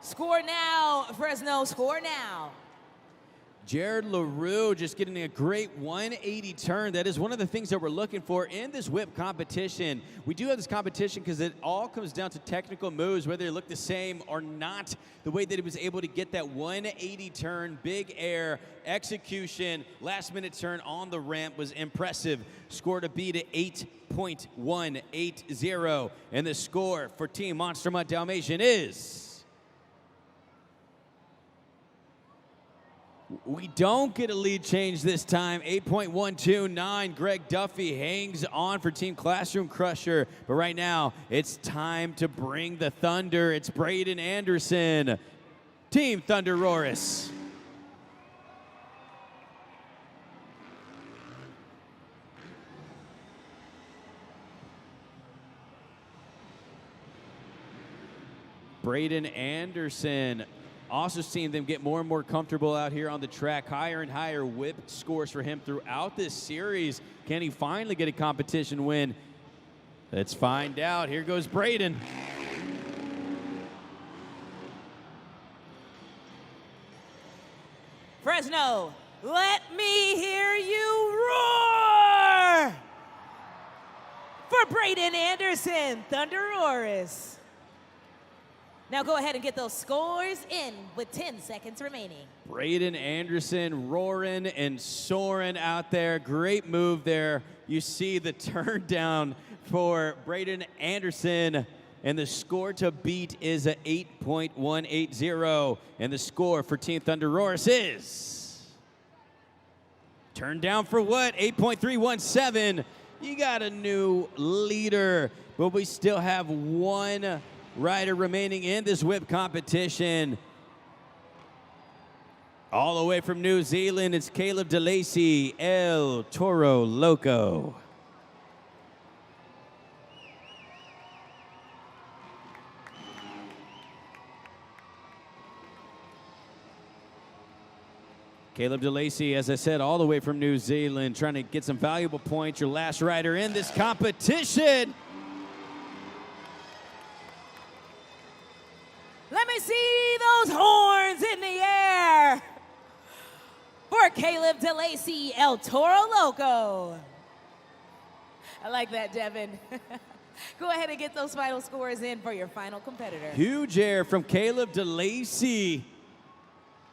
Score now, Fresno, score now. Jared LaRue just getting a great 180 turn. That is one of the things that we're looking for in this whip competition. We do have this competition because it all comes down to technical moves, whether they look the same or not. The way that he was able to get that 180 turn, big air, execution, last minute turn on the ramp was impressive. Score to beat at 8.180. And the score for Team Monster Mutt Dalmatian is... We don't get a lead change this time. 8.129. Greg Duffy hangs on for Team Classroom Crusher. But right now, it's time to bring the thunder. It's Braden Anderson. Team Thunder Roris. Braden Anderson. Also seeing them get more and more comfortable out here on the track. Higher and higher whip scores for him throughout this series. Can he finally get a competition win? Let's find out. Here goes Braden. Fresno, let me hear you roar! For Braden Anderson, Thunder Roris. Now go ahead and get those scores in with 10 seconds remaining. Braden Anderson roaring and soaring out there. Great move there. You see the turn down for Braden Anderson. And the score to beat is at 8.180. And the score for Team Thunder Roris is... Turn down for what? 8.317. You got a new leader. But we still have one rider remaining in this whip competition. All the way from New Zealand, it's Caleb DeLacy, El Toro Loco. Caleb DeLacy, as I said, all the way from New Zealand, trying to get some valuable points. Your last rider in this competition. Let me see those horns in the air for Caleb DeLacy, El Toro Loco. I like that, Devin. Go ahead and get those final scores in for your final competitor. Huge air from Caleb DeLacy.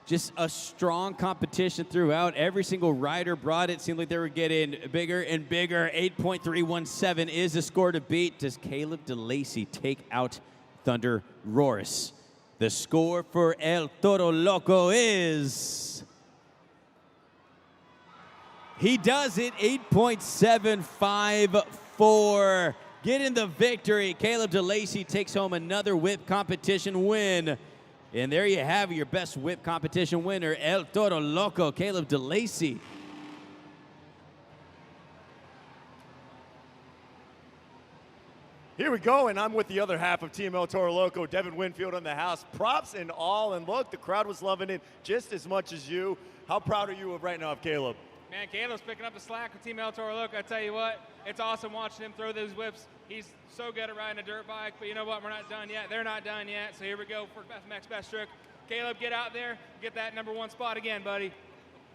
Just a strong competition throughout. Every single rider brought it. Seemed like they were getting bigger and bigger. 8.317 is the score to beat. Does Caleb DeLacy take out Thunder Roris? The score for El Toro Loco is... He does it, 8.754. Getting the victory. Caleb DeLacy takes home another whip competition win. And there you have it, your best whip competition winner, El Toro Loco, Caleb DeLacy. Here we go, and I'm with the other half of Team El Toro Loco, Devin Winfield on the house. Props and all, and look, the crowd was loving it just as much as you. How proud are you of right now of Caleb? Man, Caleb's picking up the slack with Team El Toro Loco. I tell you what, it's awesome watching him throw those whips. He's so good at riding a dirt bike, but you know what? We're not done yet. They're not done yet, so here we go for FMX Best Trick. Caleb, get out there, get that #1 spot again, buddy.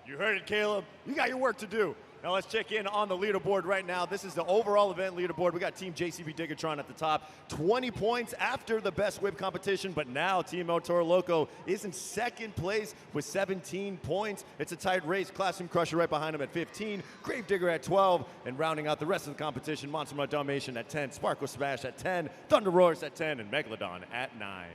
You heard it, Caleb. You got your work to do. Now let's check in on the leaderboard right now. This is the overall event leaderboard. We got Team JCB Digatron at the top. 20 points after the best whip competition, but now Team El Toro Loco is in second place with 17 points. It's a tight race. Classroom Crusher right behind him at 15. Gravedigger at 12. And rounding out the rest of the competition, Monster Mud Dalmatian at 10. Sparkle Smash at 10. Thunder Roars at 10. And Megalodon at 9.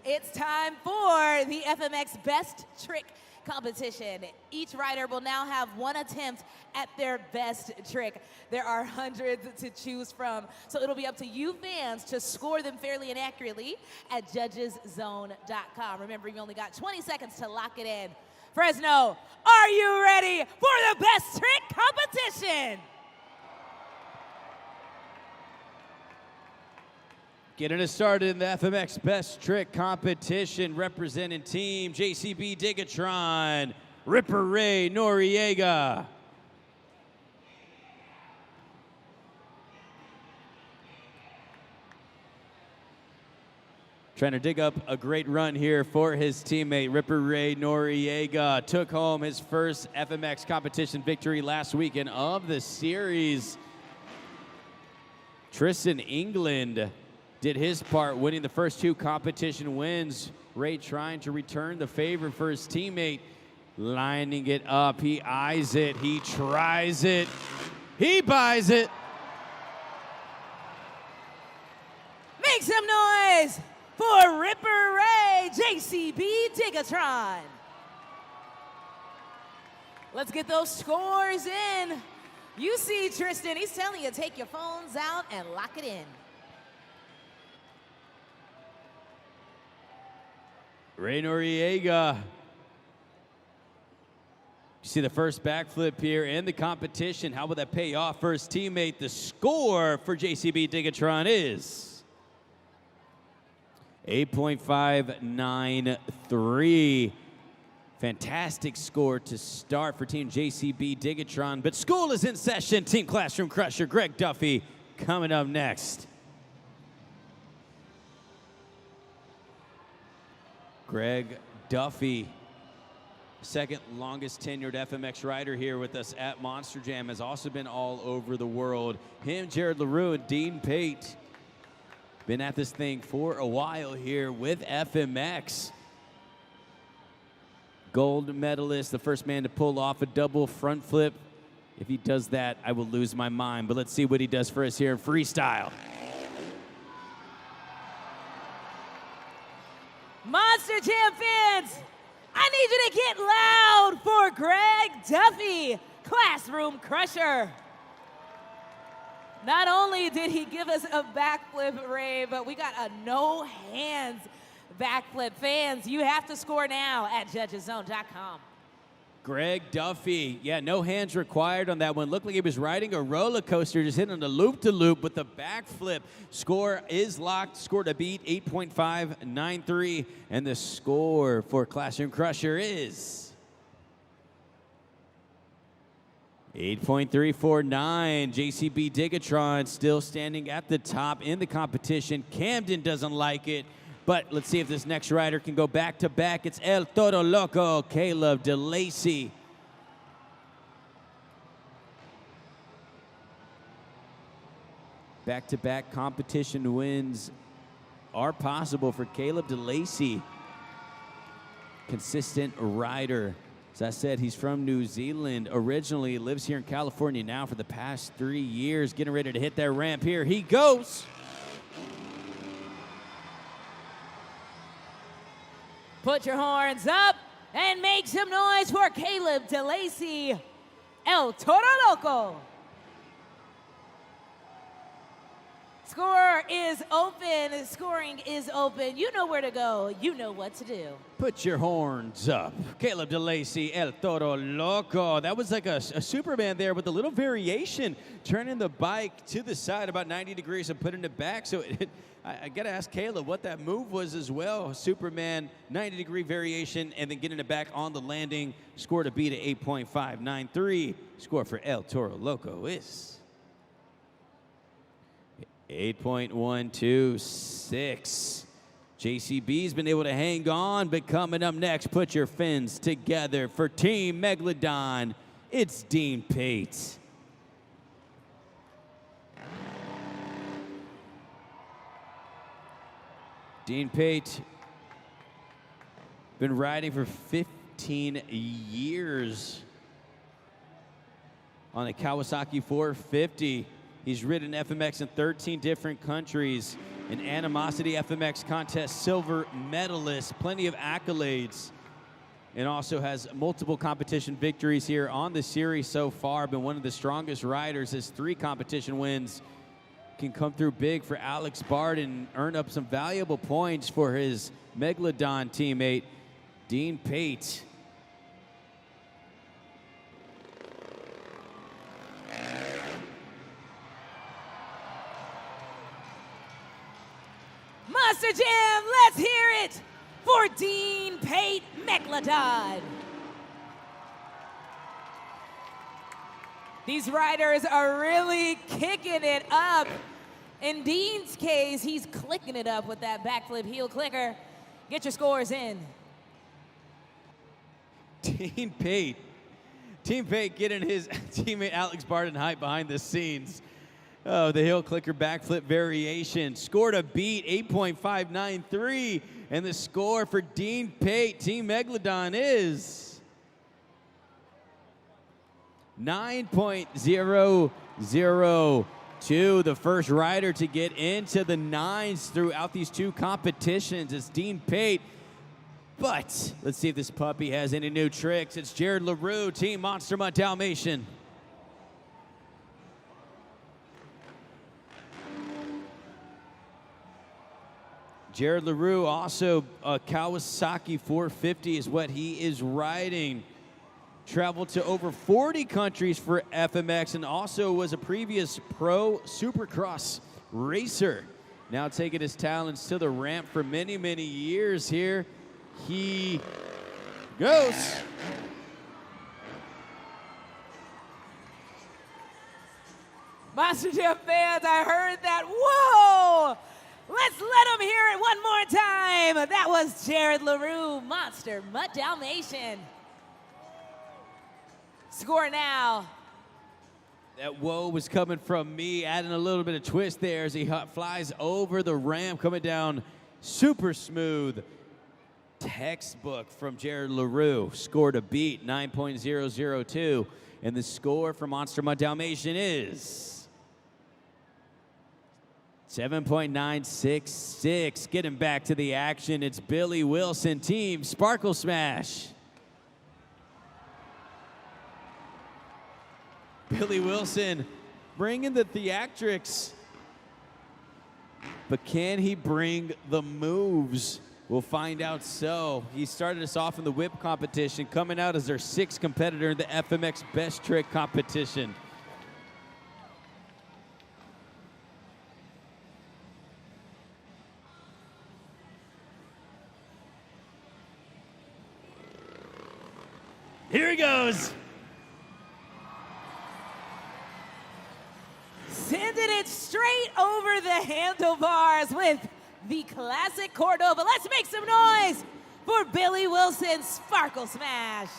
It's time for the FMX Best Trick competition. Each rider will now have one attempt at their best trick. There are hundreds to choose from, so it'll be up to you fans to score them fairly and accurately at judgeszone.com. Remember, you only got 20 seconds to lock it in. Fresno, are you ready for the best trick competition? Getting us started in the FMX Best Trick competition, representing Team JCB Digatron, Ripper Ray Noriega. Trying to dig up a great run here for his teammate, Ripper Ray Noriega. Took home his first FMX competition victory last weekend of the series. Tristan England did his part, winning the first 2 competition wins. Ray trying to return the favor for his teammate, lining it up. He eyes it, he tries it, he buys it. Make some noise for Ripper Ray, JCB Digatron. Let's get those scores in. You see Tristan, he's telling you, take your phones out and lock it in. Ray Noriega. You see the first backflip here in the competition. How will that pay off for his teammate? The score for JCB Digatron is 8.593. Fantastic score to start for Team JCB Digatron. But school is in session. Team Classroom Crusher, Greg Duffy, coming up next. Greg Duffy, second longest tenured FMX rider here with us at Monster Jam, has also been all over the world. Him, Jared LaRue, and Dean Pate been at this thing for a while here with FMX. Gold medalist, the first man to pull off a double front flip. If he does that, I will lose my mind. But let's see what he does for us here in freestyle. Monster Jam fans, I need you to get loud for Greg Duffy, Classroom Crusher. Not only did he give us a backflip, Ray, but we got a no hands backflip. Fans, you have to score now at judgeszone.com. Greg Duffy, yeah, no hands required on that one. Looked like he was riding a roller coaster, just hitting the loop-to-loop with the backflip. Score is locked, score to beat, 8.593. And the score for Classroom Crusher is 8.349. JCB Digatron still standing at the top in the competition. Camden doesn't like it. But let's see if this next rider can go back-to-back. It's El Toro Loco, Caleb DeLacy. Back-to-back competition wins are possible for Caleb DeLacy. Consistent rider. As I said, he's from New Zealand. Originally lives here in California now for the past 3 years. Getting ready to hit that ramp here. He goes. Put your horns up and make some noise for Caleb DeLacy, El Toro Loco. Score is open. Scoring is open. You know where to go. You know what to do. Put your horns up. Caleb DeLacy, El Toro Loco. That was like a Superman there with a little variation, turning the bike to the side about 90 degrees and putting it back. So I got to ask Caleb what that move was as well. Superman, 90-degree variation, and then getting it back on the landing. Score to beat at 8.593. Score for El Toro Loco is 8.126. JCB's been able to hang on, but coming up next, put your fins together for Team Megalodon. It's Dean Pate. Dean Pate, been riding for 15 years on a Kawasaki 450. He's ridden FMX in 13 different countries, an Animosity FMX contest silver medalist, plenty of accolades, and also has multiple competition victories here on the series so far. Been one of the strongest riders. His 3 competition wins can come through big for Alex Bard and earn up some valuable points for his Megalodon teammate, Dean Pate. Monster Jam, let's hear it for Dean Pate Megalodon. These riders are really kicking it up. In Dean's case, he's clicking it up with that backflip heel clicker. Get your scores in. Dean Pate getting his teammate Alex Barden hype behind the scenes. Oh, the heel clicker backflip variation. Score to beat, 8.593. And the score for Dean Pate, Team Megalodon, is 9.002. The first rider to get into the 9s throughout these 2 competitions is Dean Pate. But let's see if this puppy has any new tricks. It's Jared LaRue, Team Monster Mutt Dalmatian. Jared LaRue, also a Kawasaki 450 is what he is riding. Traveled to over 40 countries for FMX and also was a previous pro supercross racer. Now taking his talents to the ramp for many, many years here. He goes. Monster Jam fans, I heard that. Whoa! Let's let them hear it one more time. That was Jared LaRue, Monster Mutt Dalmatian. Score now. That whoa was coming from me, adding a little bit of twist there as he flies over the ramp, coming down super smooth. Textbook from Jared LaRue. Score to beat, 9.002. And the score for Monster Mutt Dalmatian is 7.966. Getting back to the action, it's Billy Wilson, Team Sparkle Smash. Billy Wilson bringing the theatrics, but can he bring the moves? We'll find out so. He started us off in the whip competition, coming out as our 6th competitor in the FMX Best Trick competition. Here he goes. Sending it straight over the handlebars with the classic Cordova. Let's make some noise for Billy Wilson's Sparkle Smash.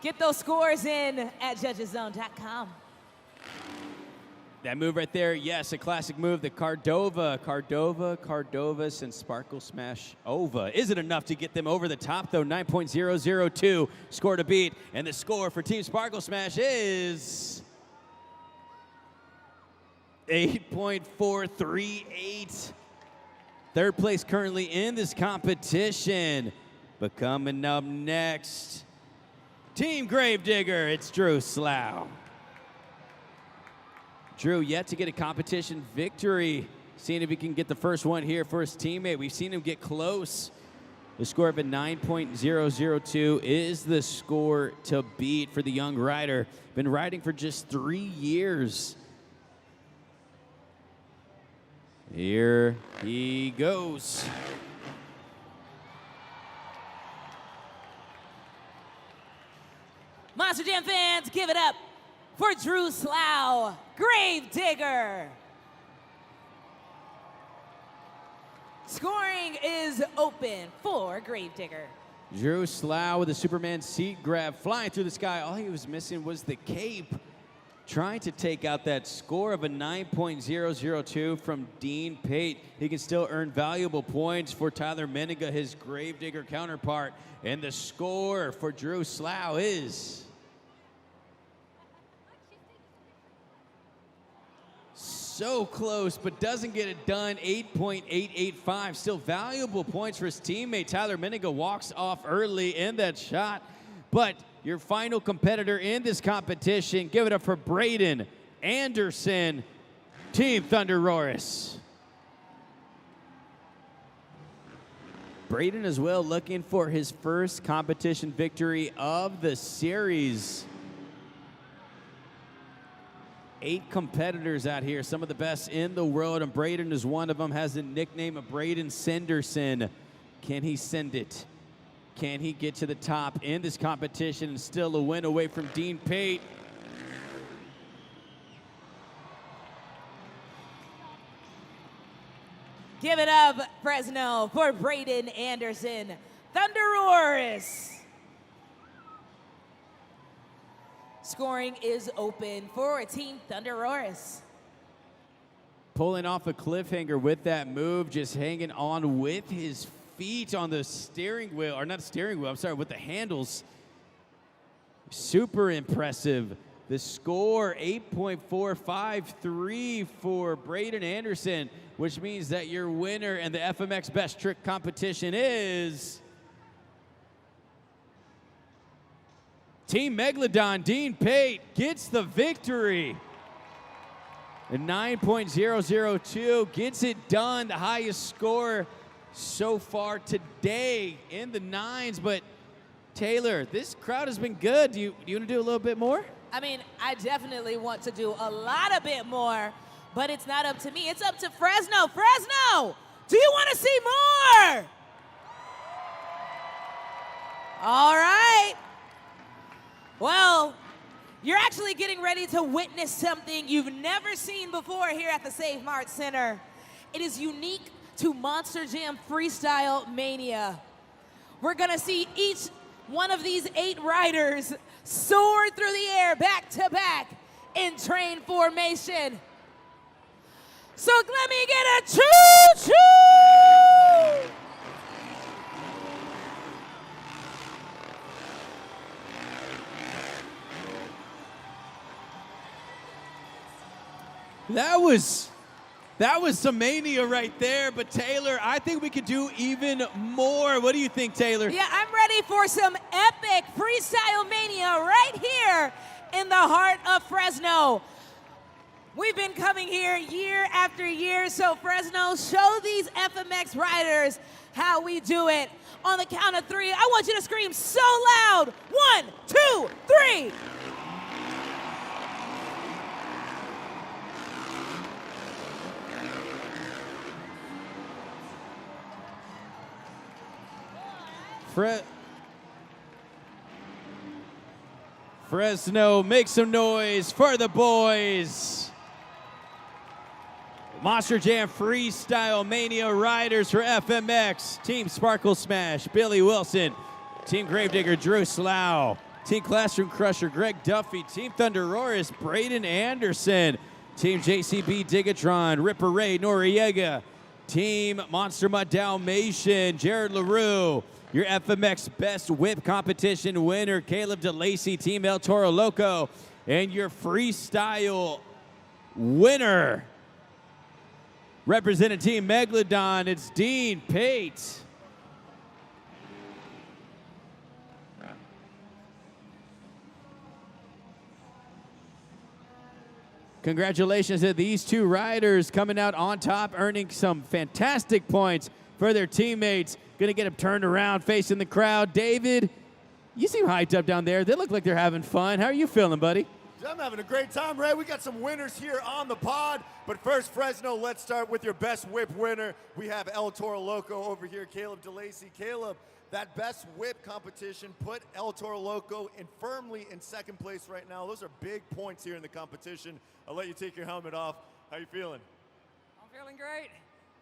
Get those scores in at judgeszone.com. That move right there, yes, a classic move, the Cordova, and Sparkle Smash Ova. Is it enough to get them over the top, though? 9.002, score to beat. And the score for Team Sparkle Smash is 8.438. Third place currently in this competition. But coming up next, Team Gravedigger, it's Drew Slough. Drew yet to get a competition victory. Seeing if he can get the first one here for his teammate. We've seen him get close. The score of a 9.002 is the score to beat for the young rider. Been riding for just 3 years. Here he goes. Monster Jam fans, give it up for Drew Slough, Grave Digger. Scoring is open for Grave Digger. Drew Slough with a Superman seat grab flying through the sky. All he was missing was the cape. Trying to take out that score of a 9.002 from Dean Pate. He can still earn valuable points for Tyler Meniga, his Gravedigger counterpart. And the score for Drew Slough is so close, but doesn't get it done. 8.885. Still valuable points for his teammate. Tyler Meniga walks off early in that shot. But your final competitor in this competition, give it up for Braden Anderson, Team Thunder Roaris. Braden as well looking for his first competition victory of the series. 8 competitors out here, some of the best in the world, and Braden is one of them, has the nickname of Braden Senderson. Can he send it? Can he get to the top in this competition and still a win away from Dean Pate? Give it up, Fresno, for Braden Anderson, Thunderoris. Scoring is open for Team Thunderoris. Pulling off a cliffhanger with that move, just hanging on with his feet on the steering wheel, or not steering wheel, I'm sorry, with the handles. Super impressive. The score, 8.453 for Braden Anderson, which means that your winner and the FMX Best Trick competition is Team Megalodon. Dean Pate gets the victory. A 9.002 gets it done, the highest score so far today in the 9s. But Taylor, this crowd has been good. Do you want to do a little bit more? I mean, I definitely want to do a lot of bit more, but it's not up to me. It's up to Fresno. Fresno, do you want to see more? All right. Well, you're actually getting ready to witness something you've never seen before here at the Save Mart Center. It is unique to Monster Jam Freestyle Mania. We're gonna see each one of these 8 riders soar through the air back to back in train formation. So let me get a choo-choo! That was some mania right there, but Taylor, I think we could do even more. What do you think, Taylor? Yeah, I'm ready for some epic freestyle mania right here in the heart of Fresno. We've been coming here year after year, so Fresno, show these FMX riders how we do it. On the count of 3, I want you to scream so loud. 1, 2, 3. Fresno, make some noise for the boys. Monster Jam Freestyle Mania riders for FMX. Team Sparkle Smash, Billy Wilson. Team Gravedigger, Drew Slough. Team Classroom Crusher, Greg Duffy. Team Thunderoris, Braden Anderson. Team JCB Digatron, Ripper Ray Noriega. Team Monster Mutt Dalmatian, Jared LaRue. Your FMX Best Whip Competition winner, Caleb DeLacy, Team El Toro Loco. And your Freestyle winner, representing Team Megalodon, it's Dean Pate. Congratulations to these two riders coming out on top, earning some fantastic points for their teammates. Gonna get them turned around, facing the crowd. David, you seem hyped up down there. They look like they're having fun. How are you feeling, buddy? I'm having a great time, Ray. We got some winners here on the pod. But first, Fresno, let's start with your best whip winner. We have El Toro Loco over here, Caleb DeLacy. Caleb, that best whip competition put El Toro Loco firmly in second place right now. Those are big points here in the competition. I'll let you take your helmet off. How you feeling? I'm feeling great.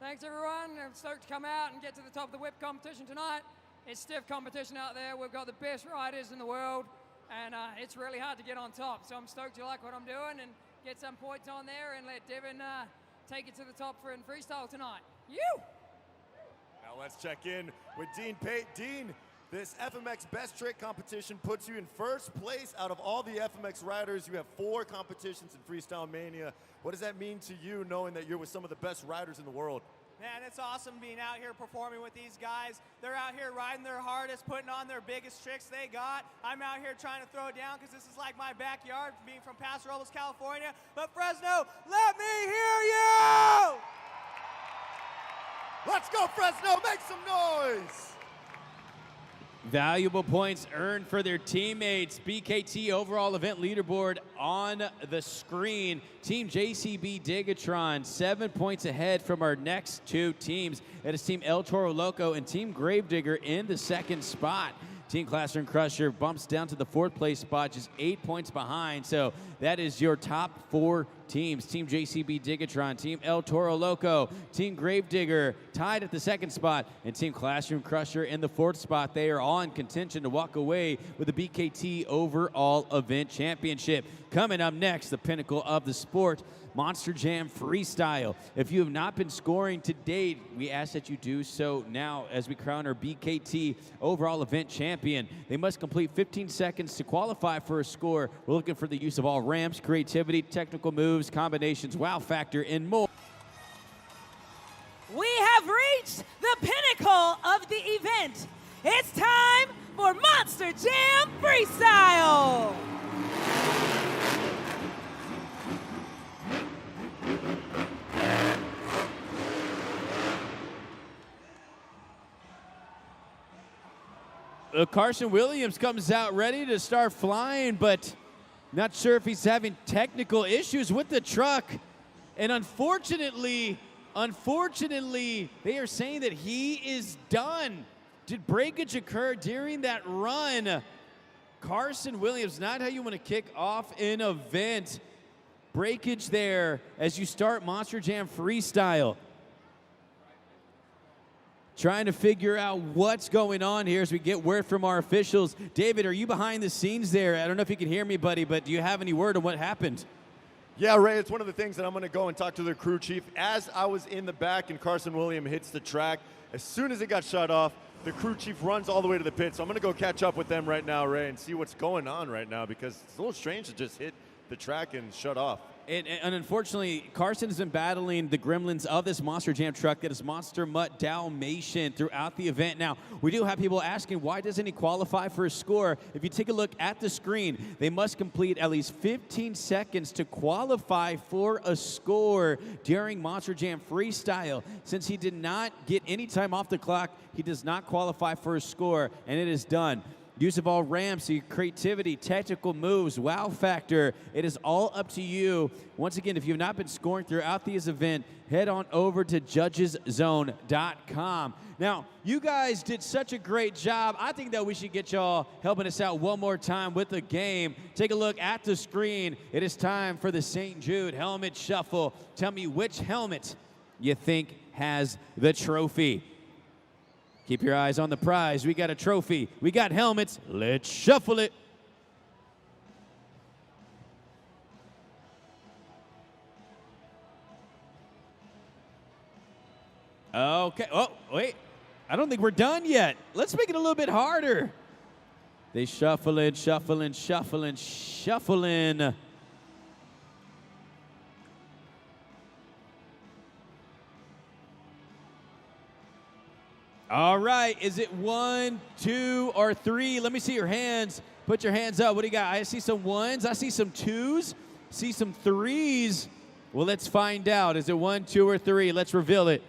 Thanks, everyone. I'm stoked to come out and get to the top of the whip competition tonight. It's stiff competition out there. We've got the best riders in the world, and it's really hard to get on top. So I'm stoked you like what I'm doing and get some points on there and let Devin take it to the top in freestyle tonight. You! Now let's check in with Dean Pate. Dean, this FMX Best Trick competition puts you in first place out of all the FMX riders. You have 4 competitions in Freestyle Mania. What does that mean to you, knowing that you're with some of the best riders in the world? Man, it's awesome being out here performing with these guys. They're out here riding their hardest, putting on their biggest tricks they got. I'm out here trying to throw down because this is like my backyard, being from Paso Robles, California. But Fresno, let me hear you! Let's go, Fresno, make some noise! Valuable points earned for their teammates. BKT overall event leaderboard on the screen. Team JCB Digatron 7 points ahead from our next 2 teams. That is Team El Toro Loco and Team Gravedigger in the second spot. Team Classroom Crusher bumps down to the 4th place spot, just 8 points behind. So that is your top 4 teams. Team JCB Digatron, Team El Toro Loco, Team Gravedigger tied at the 2nd spot, and Team Classroom Crusher in the 4th spot. They are all in contention to walk away with the BKT overall event championship. Coming up next, the pinnacle of the sport, Monster Jam Freestyle. If you have not been scoring to date, we ask that you do so now as we crown our BKT overall event champion. They must complete 15 seconds to qualify for a score. We're looking for the use of all ramps, creativity, technical moves, combinations, wow factor, and more. We have reached the pinnacle of the event. It's time for Monster Jam Freestyle. Carson Williams comes out ready to start flying, but not sure if he's having technical issues with the truck. And unfortunately, they are saying that he is done. Did breakage occur during that run? Carson Williams, not how you want to kick off an event. Breakage there as you start Monster Jam Freestyle. Trying to figure out what's going on here as we get word from our officials. David, are you behind the scenes there? I don't know if you can hear me, buddy, but do you have any word on what happened? Yeah, Ray, it's one of the things that I'm going to go and talk to the crew chief. As I was in the back and Carson Williams hits the track, as soon as it got shut off, the crew chief runs all the way to the pit. So I'm going to go catch up with them right now, Ray, and see what's going on right now, because it's a little strange to just hit the track and shut off. And unfortunately, Carson has been battling the gremlins of this Monster Jam truck that is Monster Mutt Dalmatian throughout the event. Now, we do have people asking, why doesn't he qualify for a score? If you take a look at the screen, they must complete at least 15 seconds to qualify for a score during Monster Jam Freestyle. Since he did not get any time off the clock, he does not qualify for a score, and it is done. Use of all ramps, your creativity, tactical moves, wow factor. It is all up to you. Once again, if you've not been scoring throughout this event, head on over to judgeszone.com. Now, you guys did such a great job. I think that we should get y'all helping us out one more time with the game. Take a look at the screen. It is time for the St. Jude Helmet Shuffle. Tell me which helmet you think has the trophy. Keep your eyes on the prize. We got a trophy. We got helmets. Let's shuffle it. Okay. Oh, wait. I don't think we're done yet. Let's make it a little bit harder. They shuffling. All right, is it 1, 2, or 3? Let me see your hands. Put your hands up. What do you got? I see some 1s. I see some 2s. see some threes. Well, let's find out. Is it 1, 2, or 3? Let's reveal it.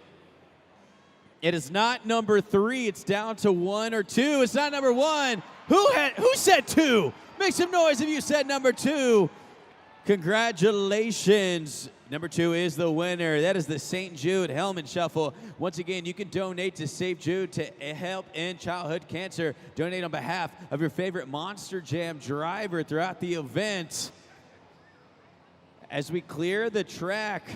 It is not number 3. It's down to 1 or 2. It's not number 1. Who said 2? Make some noise if you said number 2. Congratulations. Number 2 is the winner. That is the St. Jude Helmet Shuffle. Once again, you can donate to St. Jude to help end childhood cancer. Donate on behalf of your favorite Monster Jam driver throughout the event. As we clear the track,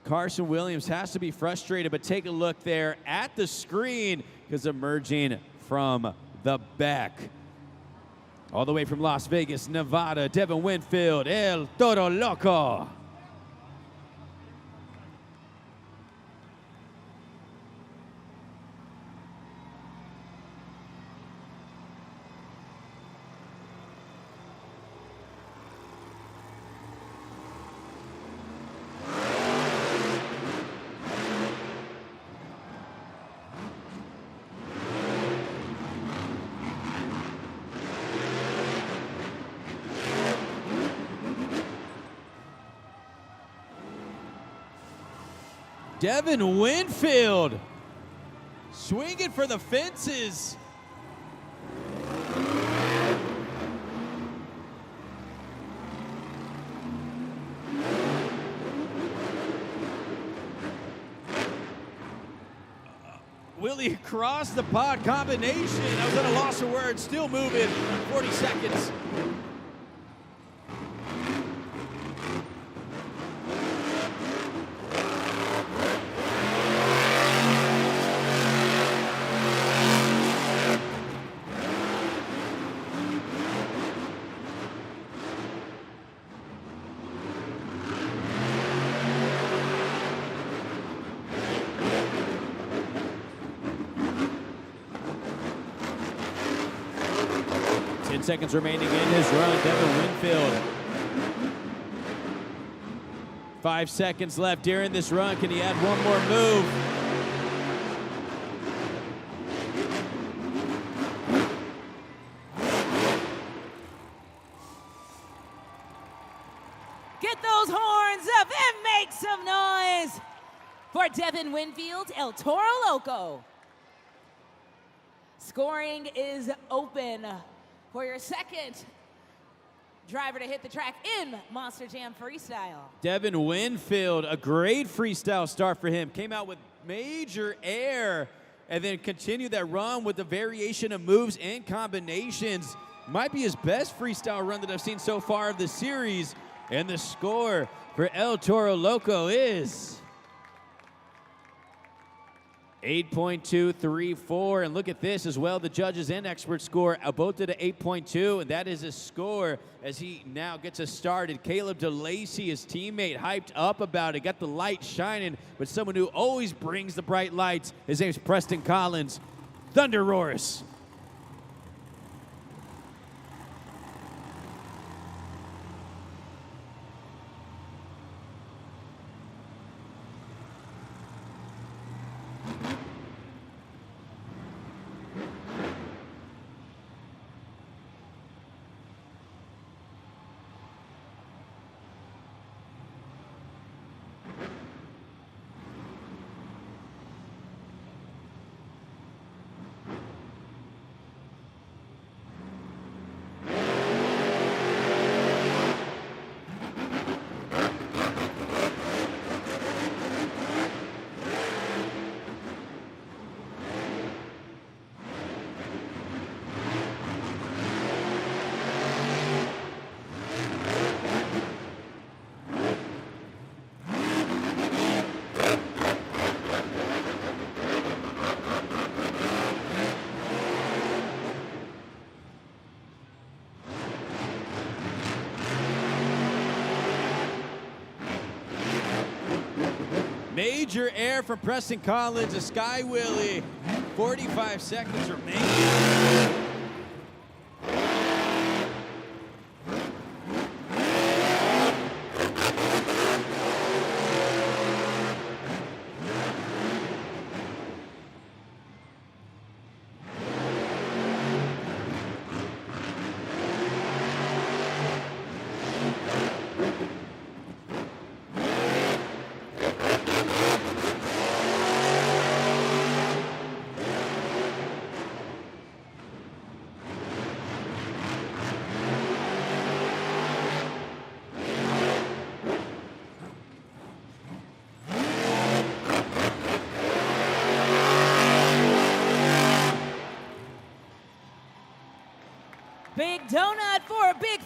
Carson Williams has to be frustrated, but take a look there at the screen, because emerging from the back, all the way from Las Vegas, Nevada, Devin Winfield, El Toro Loco. Devin Winfield swinging for the fences. Will he cross the pod combination? I was at a loss of words, still moving, 40 seconds. Seconds remaining in his run, Devin Winfield. 5 seconds left during this run. Can he add one more move? Get those horns up and make some noise for Devin Winfield, El Toro Loco. Scoring is open for your second driver to hit the track in Monster Jam Freestyle. Devin Winfield, a great freestyle start for him. Came out with major air and then continued that run with the variation of moves and combinations. Might be his best freestyle run that I've seen so far of the series. And the score for El Toro Loco is 8.234, and look at this as well. The judges and experts score both at 8.2, and that is a score as he now gets us started. Caleb DeLacy, his teammate, hyped up about it, got the light shining, but someone who always brings the bright lights. His name's Preston Collins. Thunder roars. Major air from Preston Collins, a Sky Willie. 45 seconds remaining.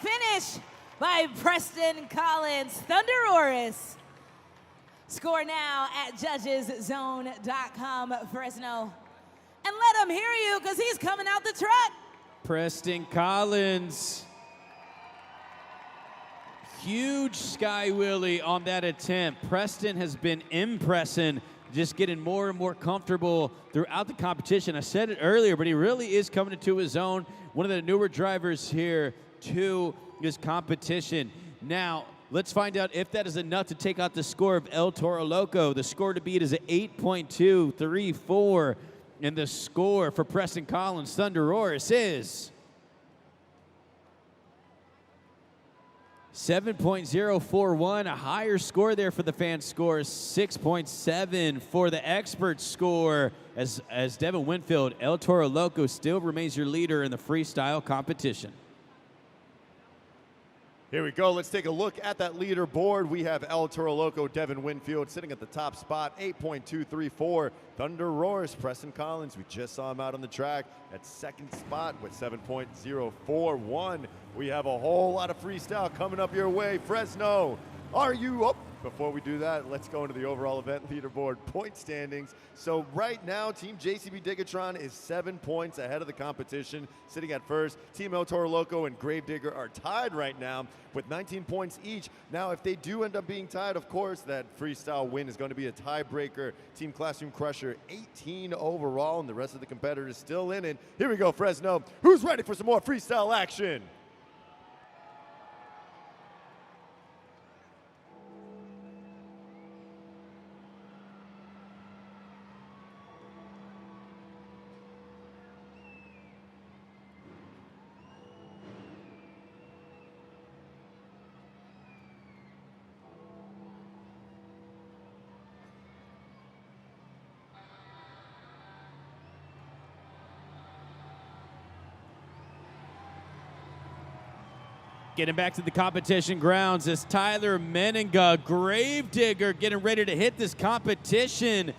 finish by Preston Collins, Thunderoris. Score now at judgeszone.com, Fresno. And let him hear you, because he's coming out the truck. Preston Collins. Huge sky wheelie on that attempt. Preston has been impressing, just getting more and more comfortable throughout the competition. I said it earlier, but he really is coming into his own. One of the newer drivers here to this competition. Now, let's find out if that is enough to take out the score of El Toro Loco. The score to beat is an 8.234, and the score for Preston Collins, Thunderoris, is 7.041, a higher score there for the fan score, 6.7 for the expert score. As Devin Winfield, El Toro Loco still remains your leader in the freestyle competition. Here we go. Let's take a look at that leaderboard. We have El Toro Loco, Devin Winfield sitting at the top spot, 8.234. Thunderoris, Preston Collins, we just saw him out on the track at second spot with 7.041. We have a whole lot of freestyle coming up your way. Fresno, are you up? Before we do that, let's go into the overall event leaderboard point standings. So right now, Team JCB Digatron is 7 points ahead of the competition, sitting at first. Team El Toro Loco and Gravedigger are tied right now with 19 points each. Now, if they do end up being tied, of course, that freestyle win is going to be a tiebreaker. Team Classroom Crusher, 18 overall, and the rest of the competitors still in it. Here we go, Fresno. Who's ready for some more freestyle action? Getting back to the competition grounds is Tyler Meninga, Gravedigger, getting ready to hit this competition.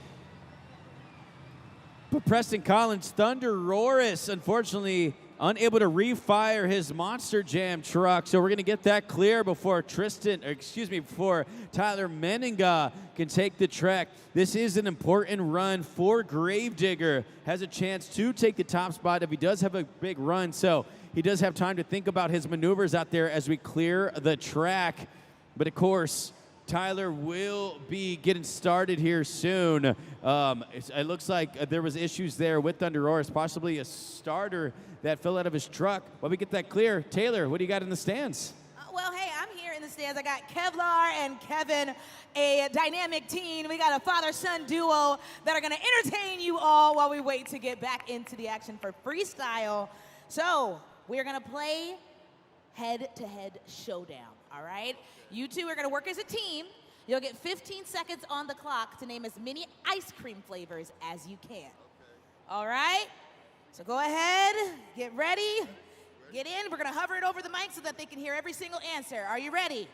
But Preston Collins, Thunderoris, unfortunately unable to refire his Monster Jam truck. So we're going to get that clear before before Tyler Meninga can take the track. This is an important run for Gravedigger. Has a chance to take the top spot if he does have a big run. So he does have time to think about his maneuvers out there as we clear the track. But of course, Tyler will be getting started here soon. It looks like there was issues there with Thunderoris, possibly a starter that fell out of his truck. While we get that clear, Taylor, what do you got in the stands? Well, hey, I'm here in the stands. I got Kevlar and Kevin, a dynamic team. We got a father-son duo that are going to entertain you all while we wait to get back into the action for freestyle. So we're going to play head-to-head showdown, all right? You two are going to work as a team. You'll get 15 seconds on the clock to name as many ice cream flavors as you can. Okay. All right? So go ahead, get ready, get in. We're going to hover it over the mic so that they can hear every single answer. Are you ready?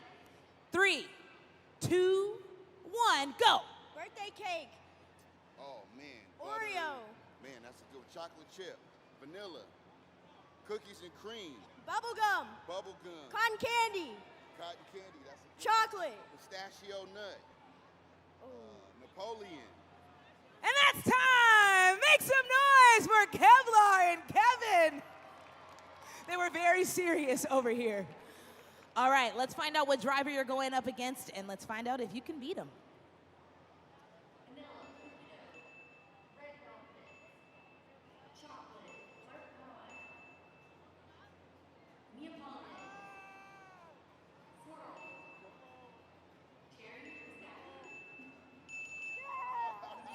3, 2, 1, go. Birthday cake. Oh, man. Oreo. Man, that's a good one. Chocolate chip. Vanilla. Cookies and cream. Bubble gum. Bubble gum. Cotton candy. Cotton candy. That's a good Chocolate. one. Pistachio nut. Napoleon. And that's time. Make some noise for Kevlar and Kevin. They were very serious over here. All right, let's find out what driver you're going up against, and let's find out if you can beat him.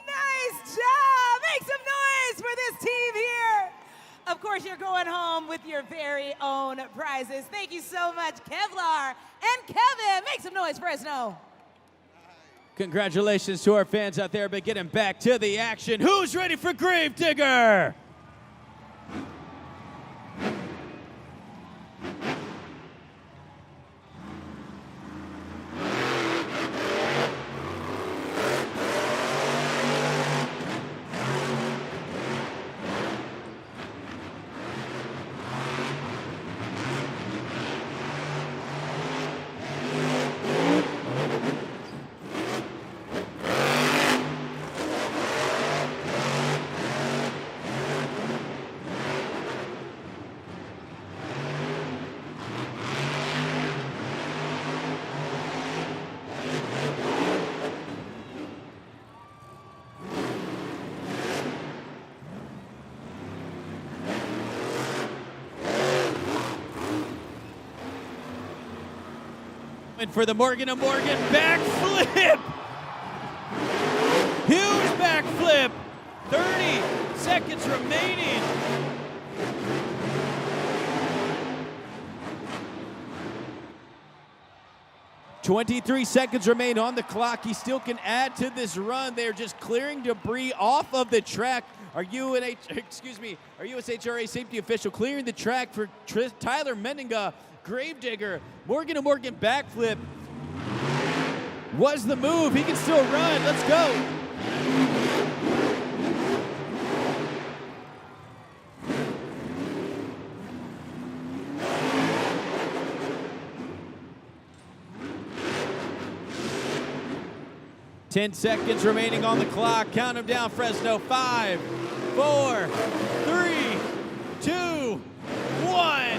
Nice job! Make some noise for this team here. Of course, you're going home with your very own prizes. Thank you so much, Kevlar and Kevin. Make some noise, Fresno. Congratulations to our fans out there, but getting back to the action. Who's ready for Gravedigger? Coming for the Morgan & Morgan backflip. Huge backflip. 30 seconds remaining. "23 seconds remain on the clock. He still can add to this run. They're just clearing debris off of the track. Our USHRA safety official clearing the track for Tyler Menninga, Gravedigger. Morgan & Morgan backflip was the move. He can still run. Let's go. "10 seconds remaining on the clock. Count them down, Fresno. 5, 4, 3, 2, 1.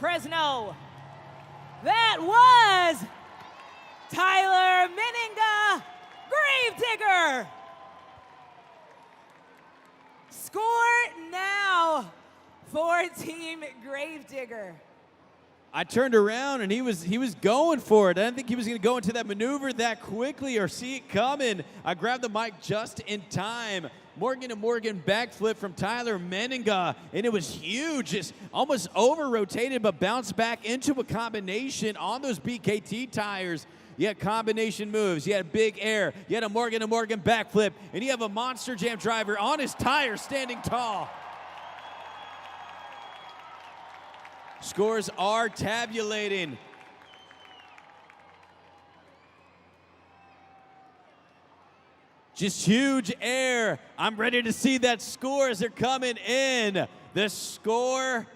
Fresno. That was Tyler Menninga, Gravedigger. Score now for Team Gravedigger. I turned around and he was going for it. I didn't think he was going to go into that maneuver that quickly or see it coming. I grabbed the mic just in time. Morgan & Morgan backflip from Tyler Menninga, and it was huge. Just almost over-rotated, but bounced back into a combination on those BKT tires. You had combination moves. You had big air. You had a Morgan & Morgan backflip, and you have a Monster Jam driver on his tire standing tall. Scores are tabulating. Just huge air. I'm ready to see that score as they're coming in. The score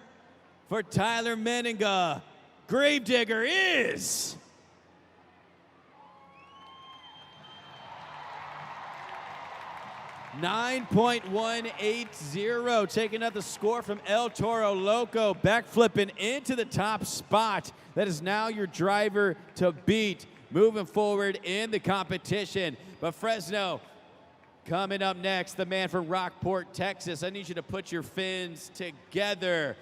for Tyler Menninga, Gravedigger, is 9.180, taking out the score from El Toro Loco, backflipping into the top spot. That is now your driver to beat moving forward in the competition. But Fresno, coming up next, the man from Rockport, Texas. I need you to put your fins together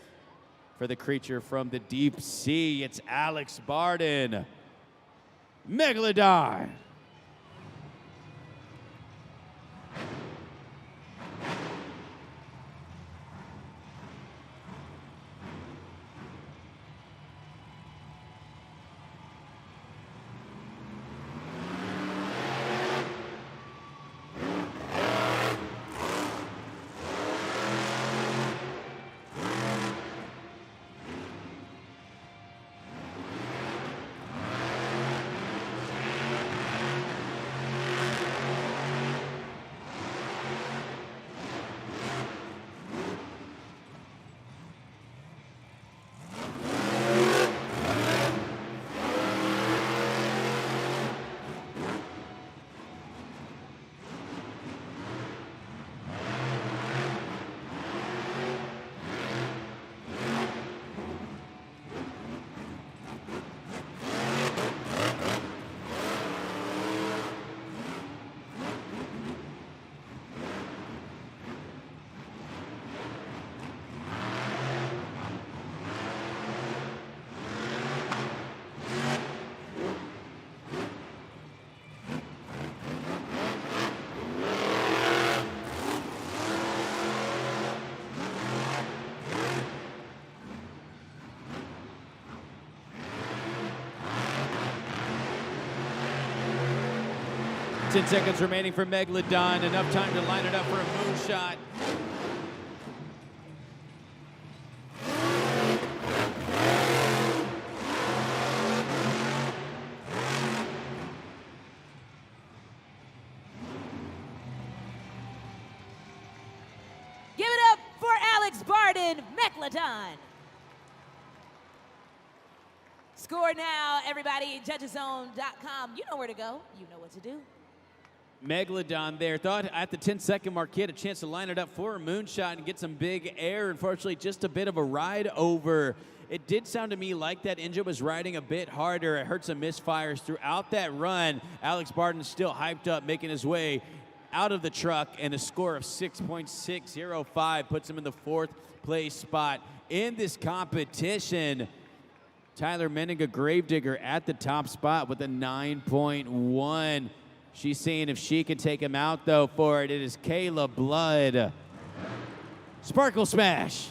for the creature from the deep sea. It's Alex Barden, Megalodon. Ten seconds remaining for Megalodon. Enough time to line it up for a moonshot. Give it up for Alex Barden, Megalodon. Score now, everybody. Judgeszone.com. You know where to go. You know what to do. Megalodon there. Thought at the 10-second mark he had a chance to line it up for a moonshot and get some big air. Unfortunately, just a bit of a ride over. It did sound to me like that engine was riding a bit harder. I heard some misfires throughout that run. Alex Barden still hyped up, making his way out of the truck, and a score of 6.605 puts him in the 4th place spot in this competition. Tyler Menninga Gravedigger at the top spot with a 9.1. She's seeing if she can take him out, though, for it. It is Kayla Blood. Sparkle Smash.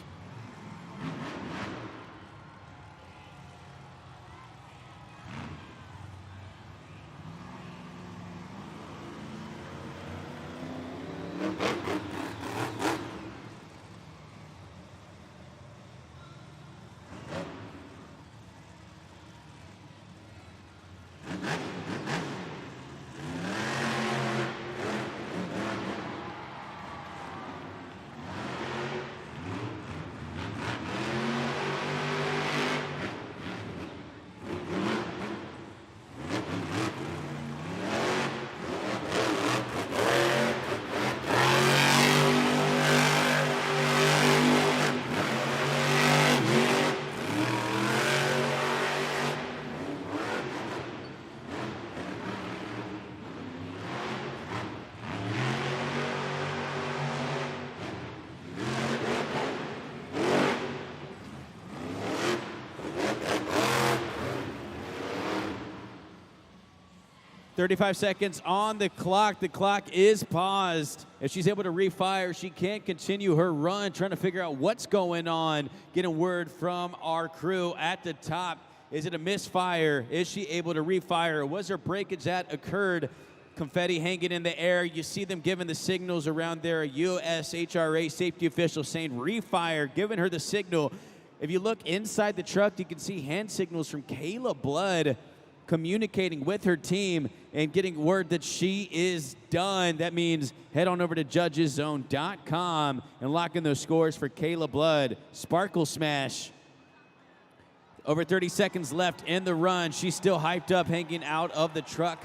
"35 seconds on the clock. The clock is paused. If she's able to refire, she can't continue her run. Trying to figure out what's going on. Getting word from our crew at the top. Is it a misfire? Is she able to refire? Was there breakage that occurred? Confetti hanging in the air. You see them giving the signals around there. USHRA safety official saying refire, giving her the signal. If you look inside the truck, you can see hand signals from Kayla Blood communicating with her team and getting word that she is done. That means head on over to judgeszone.com and lock in those scores for Kayla Blood. Sparkle Smash. Over 30 seconds left in the run. She's still hyped up, hanging out of the truck.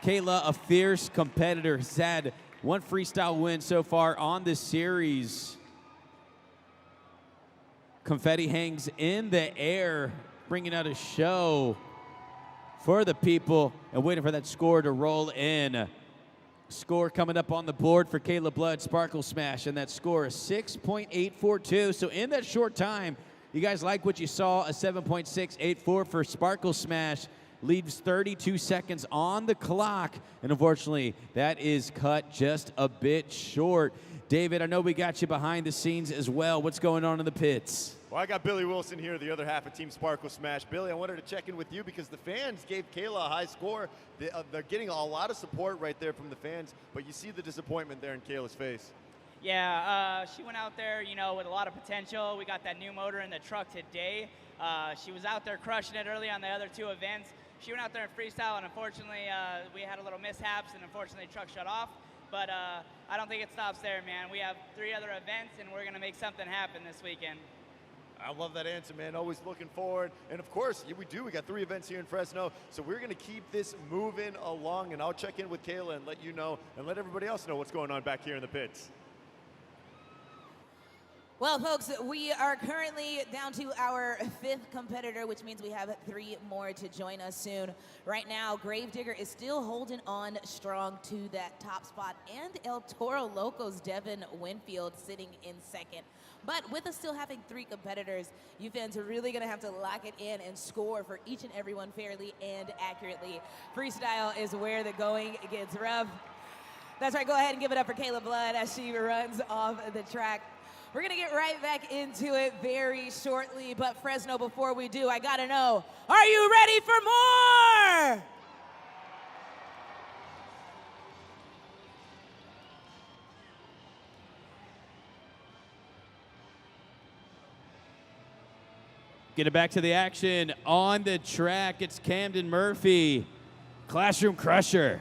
Kayla, a fierce competitor, has had one freestyle win so far on this series. Confetti hangs in the air, bringing out a show for the people and waiting for that score to roll in. Score coming up on the board for Kayla Blood, Sparkle Smash, and that score is 6.842. So in that short time, you guys like what you saw, a 7.684 for Sparkle Smash. Leaves 32 seconds on the clock, and unfortunately, that is cut just a bit short. David, I know we got you behind the scenes as well. What's going on in the pits? Well, I got Billy Wilson here, the other half of Team Sparkle Smash. Billy, I wanted to check in with you because the fans gave Kayla a high score. They're getting a lot of support right there from the fans, but you see the disappointment there in Kayla's face. Yeah, she went out there, you know, with a lot of potential. We got that new motor in the truck today. She was out there crushing it early on the other two events. She went out there in freestyle, and unfortunately, we had a little mishaps, and unfortunately, the truck shut off. But I don't think it stops there, man. We have 3 other events, and we're going to make something happen this weekend. I love that answer, man. Always looking forward. And of course, we do. We got 3 events here in Fresno. So we're going to keep this moving along. And I'll check in with Kayla and let you know and let everybody else know what's going on back here in the pits. Well, folks, we are currently down to our 5th competitor, which means we have 3 more to join us soon. Right now, Gravedigger is still holding on strong to that top spot, and El Toro Loco's Devin Winfield sitting in 2nd. But with us still having 3 competitors, you fans are really going to have to lock it in and score for each and every one fairly and accurately. Freestyle is where the going gets rough. That's right, go ahead and give it up for Kayla Blood as she runs off the track. We're going to get right back into it very shortly, but Fresno, before we do, I got to know, are you ready for more? Get it back to the action on the track. It's Camden Murphy, Classroom Crusher.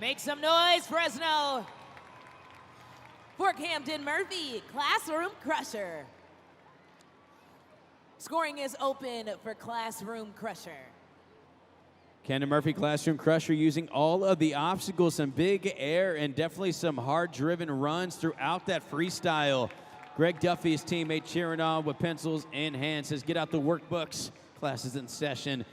Make some noise, Fresno. For Camden Murphy, Classroom Crusher. Scoring is open for Classroom Crusher. Camden Murphy, Classroom Crusher, using all of the obstacles, some big air, and definitely some hard-driven runs throughout that freestyle. Greg Duffy, his teammate, cheering on with pencils in hand, says, get out the workbooks, classes in session.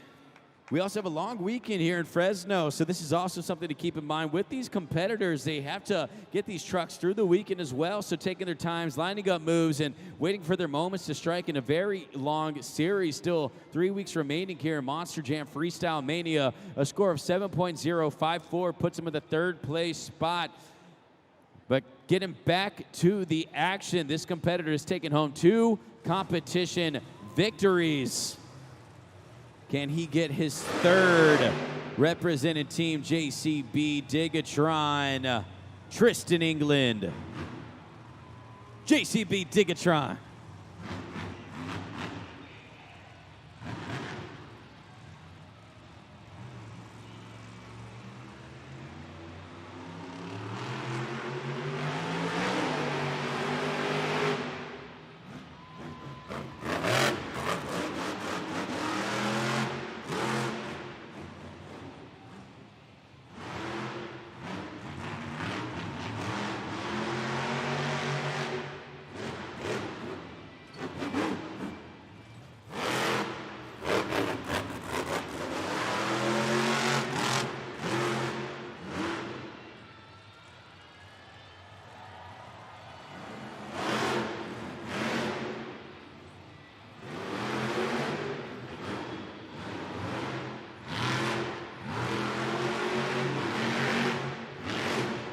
We also have a long weekend here in Fresno, so this is also something to keep in mind with these competitors. They have to get these trucks through the weekend as well, so taking their times, lining up moves, and waiting for their moments to strike in a very long series. Still 3 weeks remaining here in Monster Jam Freestyle Mania. A score of 7.054 puts them in the third place spot. But getting back to the action, this competitor is taking home 2 competition victories. Can he get his third? Representing Team JCB Digatron, Tristan England. JCB Digatron.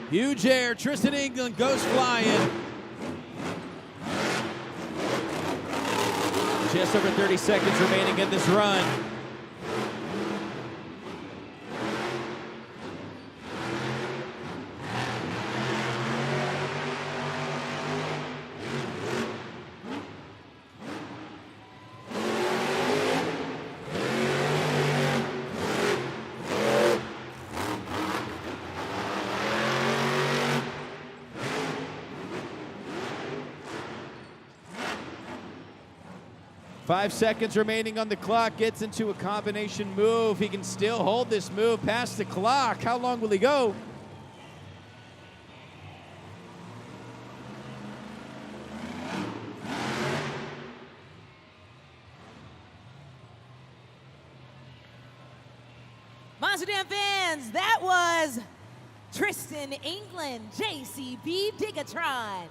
Huge air, Tristan England goes flying. Just over 30 seconds remaining in this run. Five seconds remaining on the clock, gets into a combination move. He can still hold this move past the clock. How long will he go? Monster Jam fans, that was Tristan England, JCB Digatron.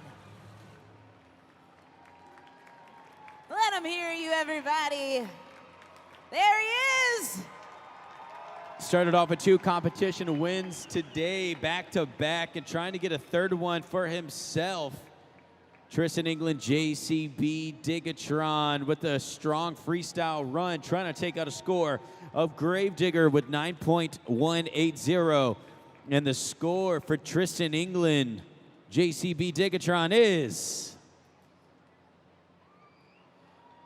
Let him hear you, everybody. There he is. Started off with 2 competition wins today, back-to-back, and trying to get a third one for himself. Tristan England, JCB Digatron with a strong freestyle run, trying to take out a score of Gravedigger with 9.180. And the score for Tristan England, JCB Digatron, is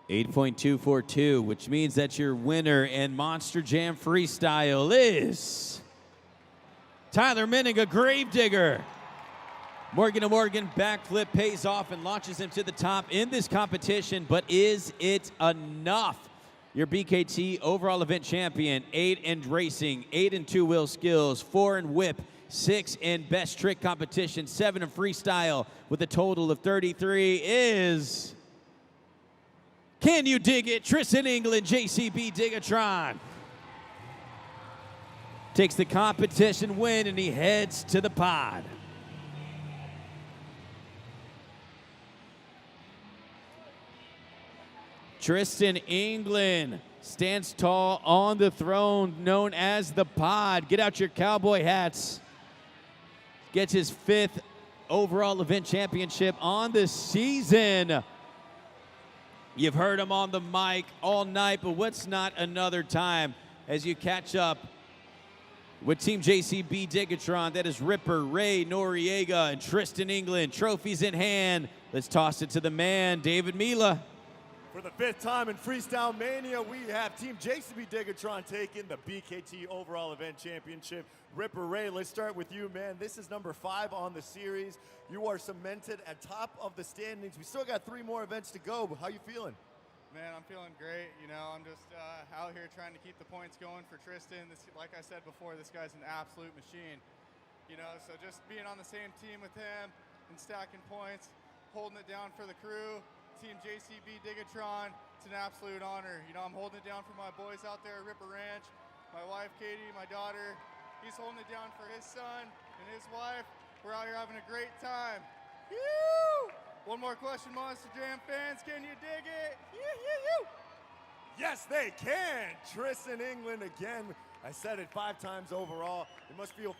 8.242, which means that your winner in Monster Jam Freestyle is Tyler Menninga, Gravedigger. Morgan & Morgan backflip pays off and launches him to the top in this competition, but is it enough? Your BKT overall event champion, 8 in racing, 8 in two-wheel skills, 4 in whip, 6 in best trick competition, 7 in freestyle, with a total of 33 is... Can you dig it? Tristan England, JCB Digatron. Takes the competition win and he heads to the pod. Tristan England stands tall on the throne known as the pod. Get out your cowboy hats. Gets his 5th overall event championship on the season. You've heard him on the mic all night, but what's not another time as you catch up with Team JCB Digatron. That is Ripper, Ray Noriega, and Tristan England. Trophies in hand. Let's toss it to the man, David Mila. For the 5th time in Freestyle Mania, we have Team JCB Digatron taking the BKT Overall Event Championship. Ripper Ray, let's start with you, man. This is number 5 on the series. You are cemented at top of the standings. We still got 3 more events to go. How you feeling? Man, I'm feeling great. You know, I'm just out here trying to keep the points going for Tristan. This, like I said before, this guy's an absolute machine. You know, so just being on the same team with him and stacking points, holding it down for the crew, Team JCB Digatron, it's an absolute honor. You know, I'm holding it down for my boys out there at Ripper Ranch, my wife Katie, my daughter. He's holding it down for his son and his wife. We're out here having a great time. Woo! One more question, Monster Jam fans. Can you dig it? Yes, they can. Tristan England again. I said it 5 times overall. It must feel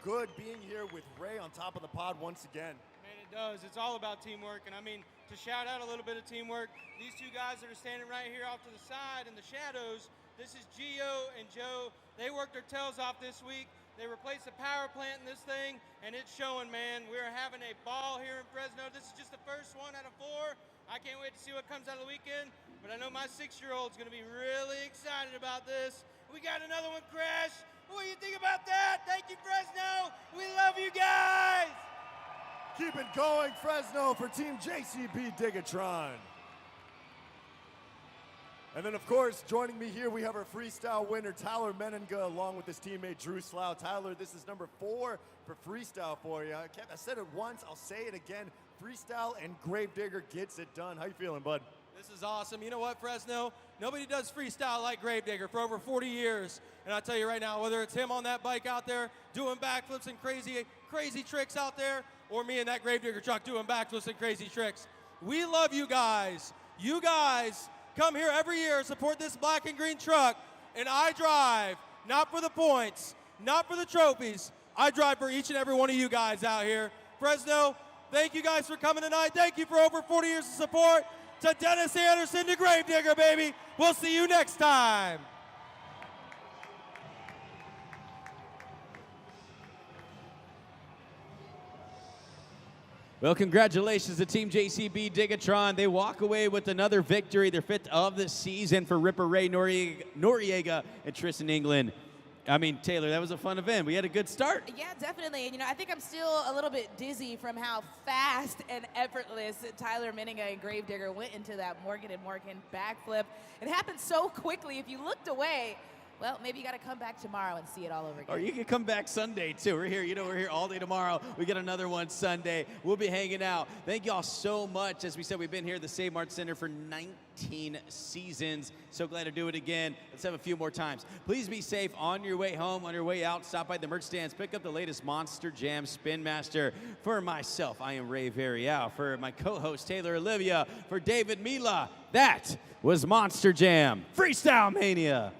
good being here with Ray on top of the pod once again. Man, it does. It's all about teamwork. And I mean, to shout out a little bit of teamwork, these 2 guys that are standing right here off to the side in the shadows, this is Gio and Joe. They worked their tails off this week. They replaced the power plant in this thing, and it's showing, man. We're having a ball here in Fresno. This is just the first one out of 4. I can't wait to see what comes out of the weekend, but I know my 6-year-old's gonna be really excited about this. We got another one crash. What do you think about that? Thank you, Fresno. We love you guys. Keep it going, Fresno, for Team JCB Digatron. And then, of course, joining me here, we have our freestyle winner, Tyler Menenga, along with his teammate, Drew Slough. Tyler, this is number 4 for freestyle for you. I said it once, I'll say it again. Freestyle and Gravedigger gets it done. How you feeling, bud? This is awesome. You know what, Fresno? Nobody does freestyle like Gravedigger for over 40 years. And I'll tell you right now, whether it's him on that bike out there doing backflips and crazy tricks out there, or me in that Gravedigger truck doing backflips and crazy tricks, we love you guys. You guys come here every year and support this black and green truck, and I drive, not for the points, not for the trophies. I drive for each and every one of you guys out here. Fresno, thank you guys for coming tonight. Thank you for over 40 years of support. To Dennis Anderson, to Gravedigger, baby. We'll see you next time. Well, congratulations to Team JCB Digatron. They walk away with another victory, their 5th of the season for Ripper Ray Noriega and Tristan England. I mean, Taylor, that was a fun event. We had a good start. Yeah, definitely. And, you know, I think I'm still a little bit dizzy from how fast and effortless Tyler Menenga and Gravedigger went into that Morgan & Morgan backflip. It happened so quickly. If you looked away, well, maybe you got to come back tomorrow and see it all over again. Or you can come back Sunday, too. We're here, we're here all day tomorrow. We get another one Sunday. We'll be hanging out. Thank y'all so much. As we said, we've been here at the Save Mart Center for 19 seasons. So glad to do it again. Let's have a few more times. Please be safe on your way home, on your way out. Stop by the merch stands. Pick up the latest Monster Jam Spin Master. For myself, I am Ray Varial. For my co-host, Taylor Olivia. For David Mila, that was Monster Jam Freestyle Mania.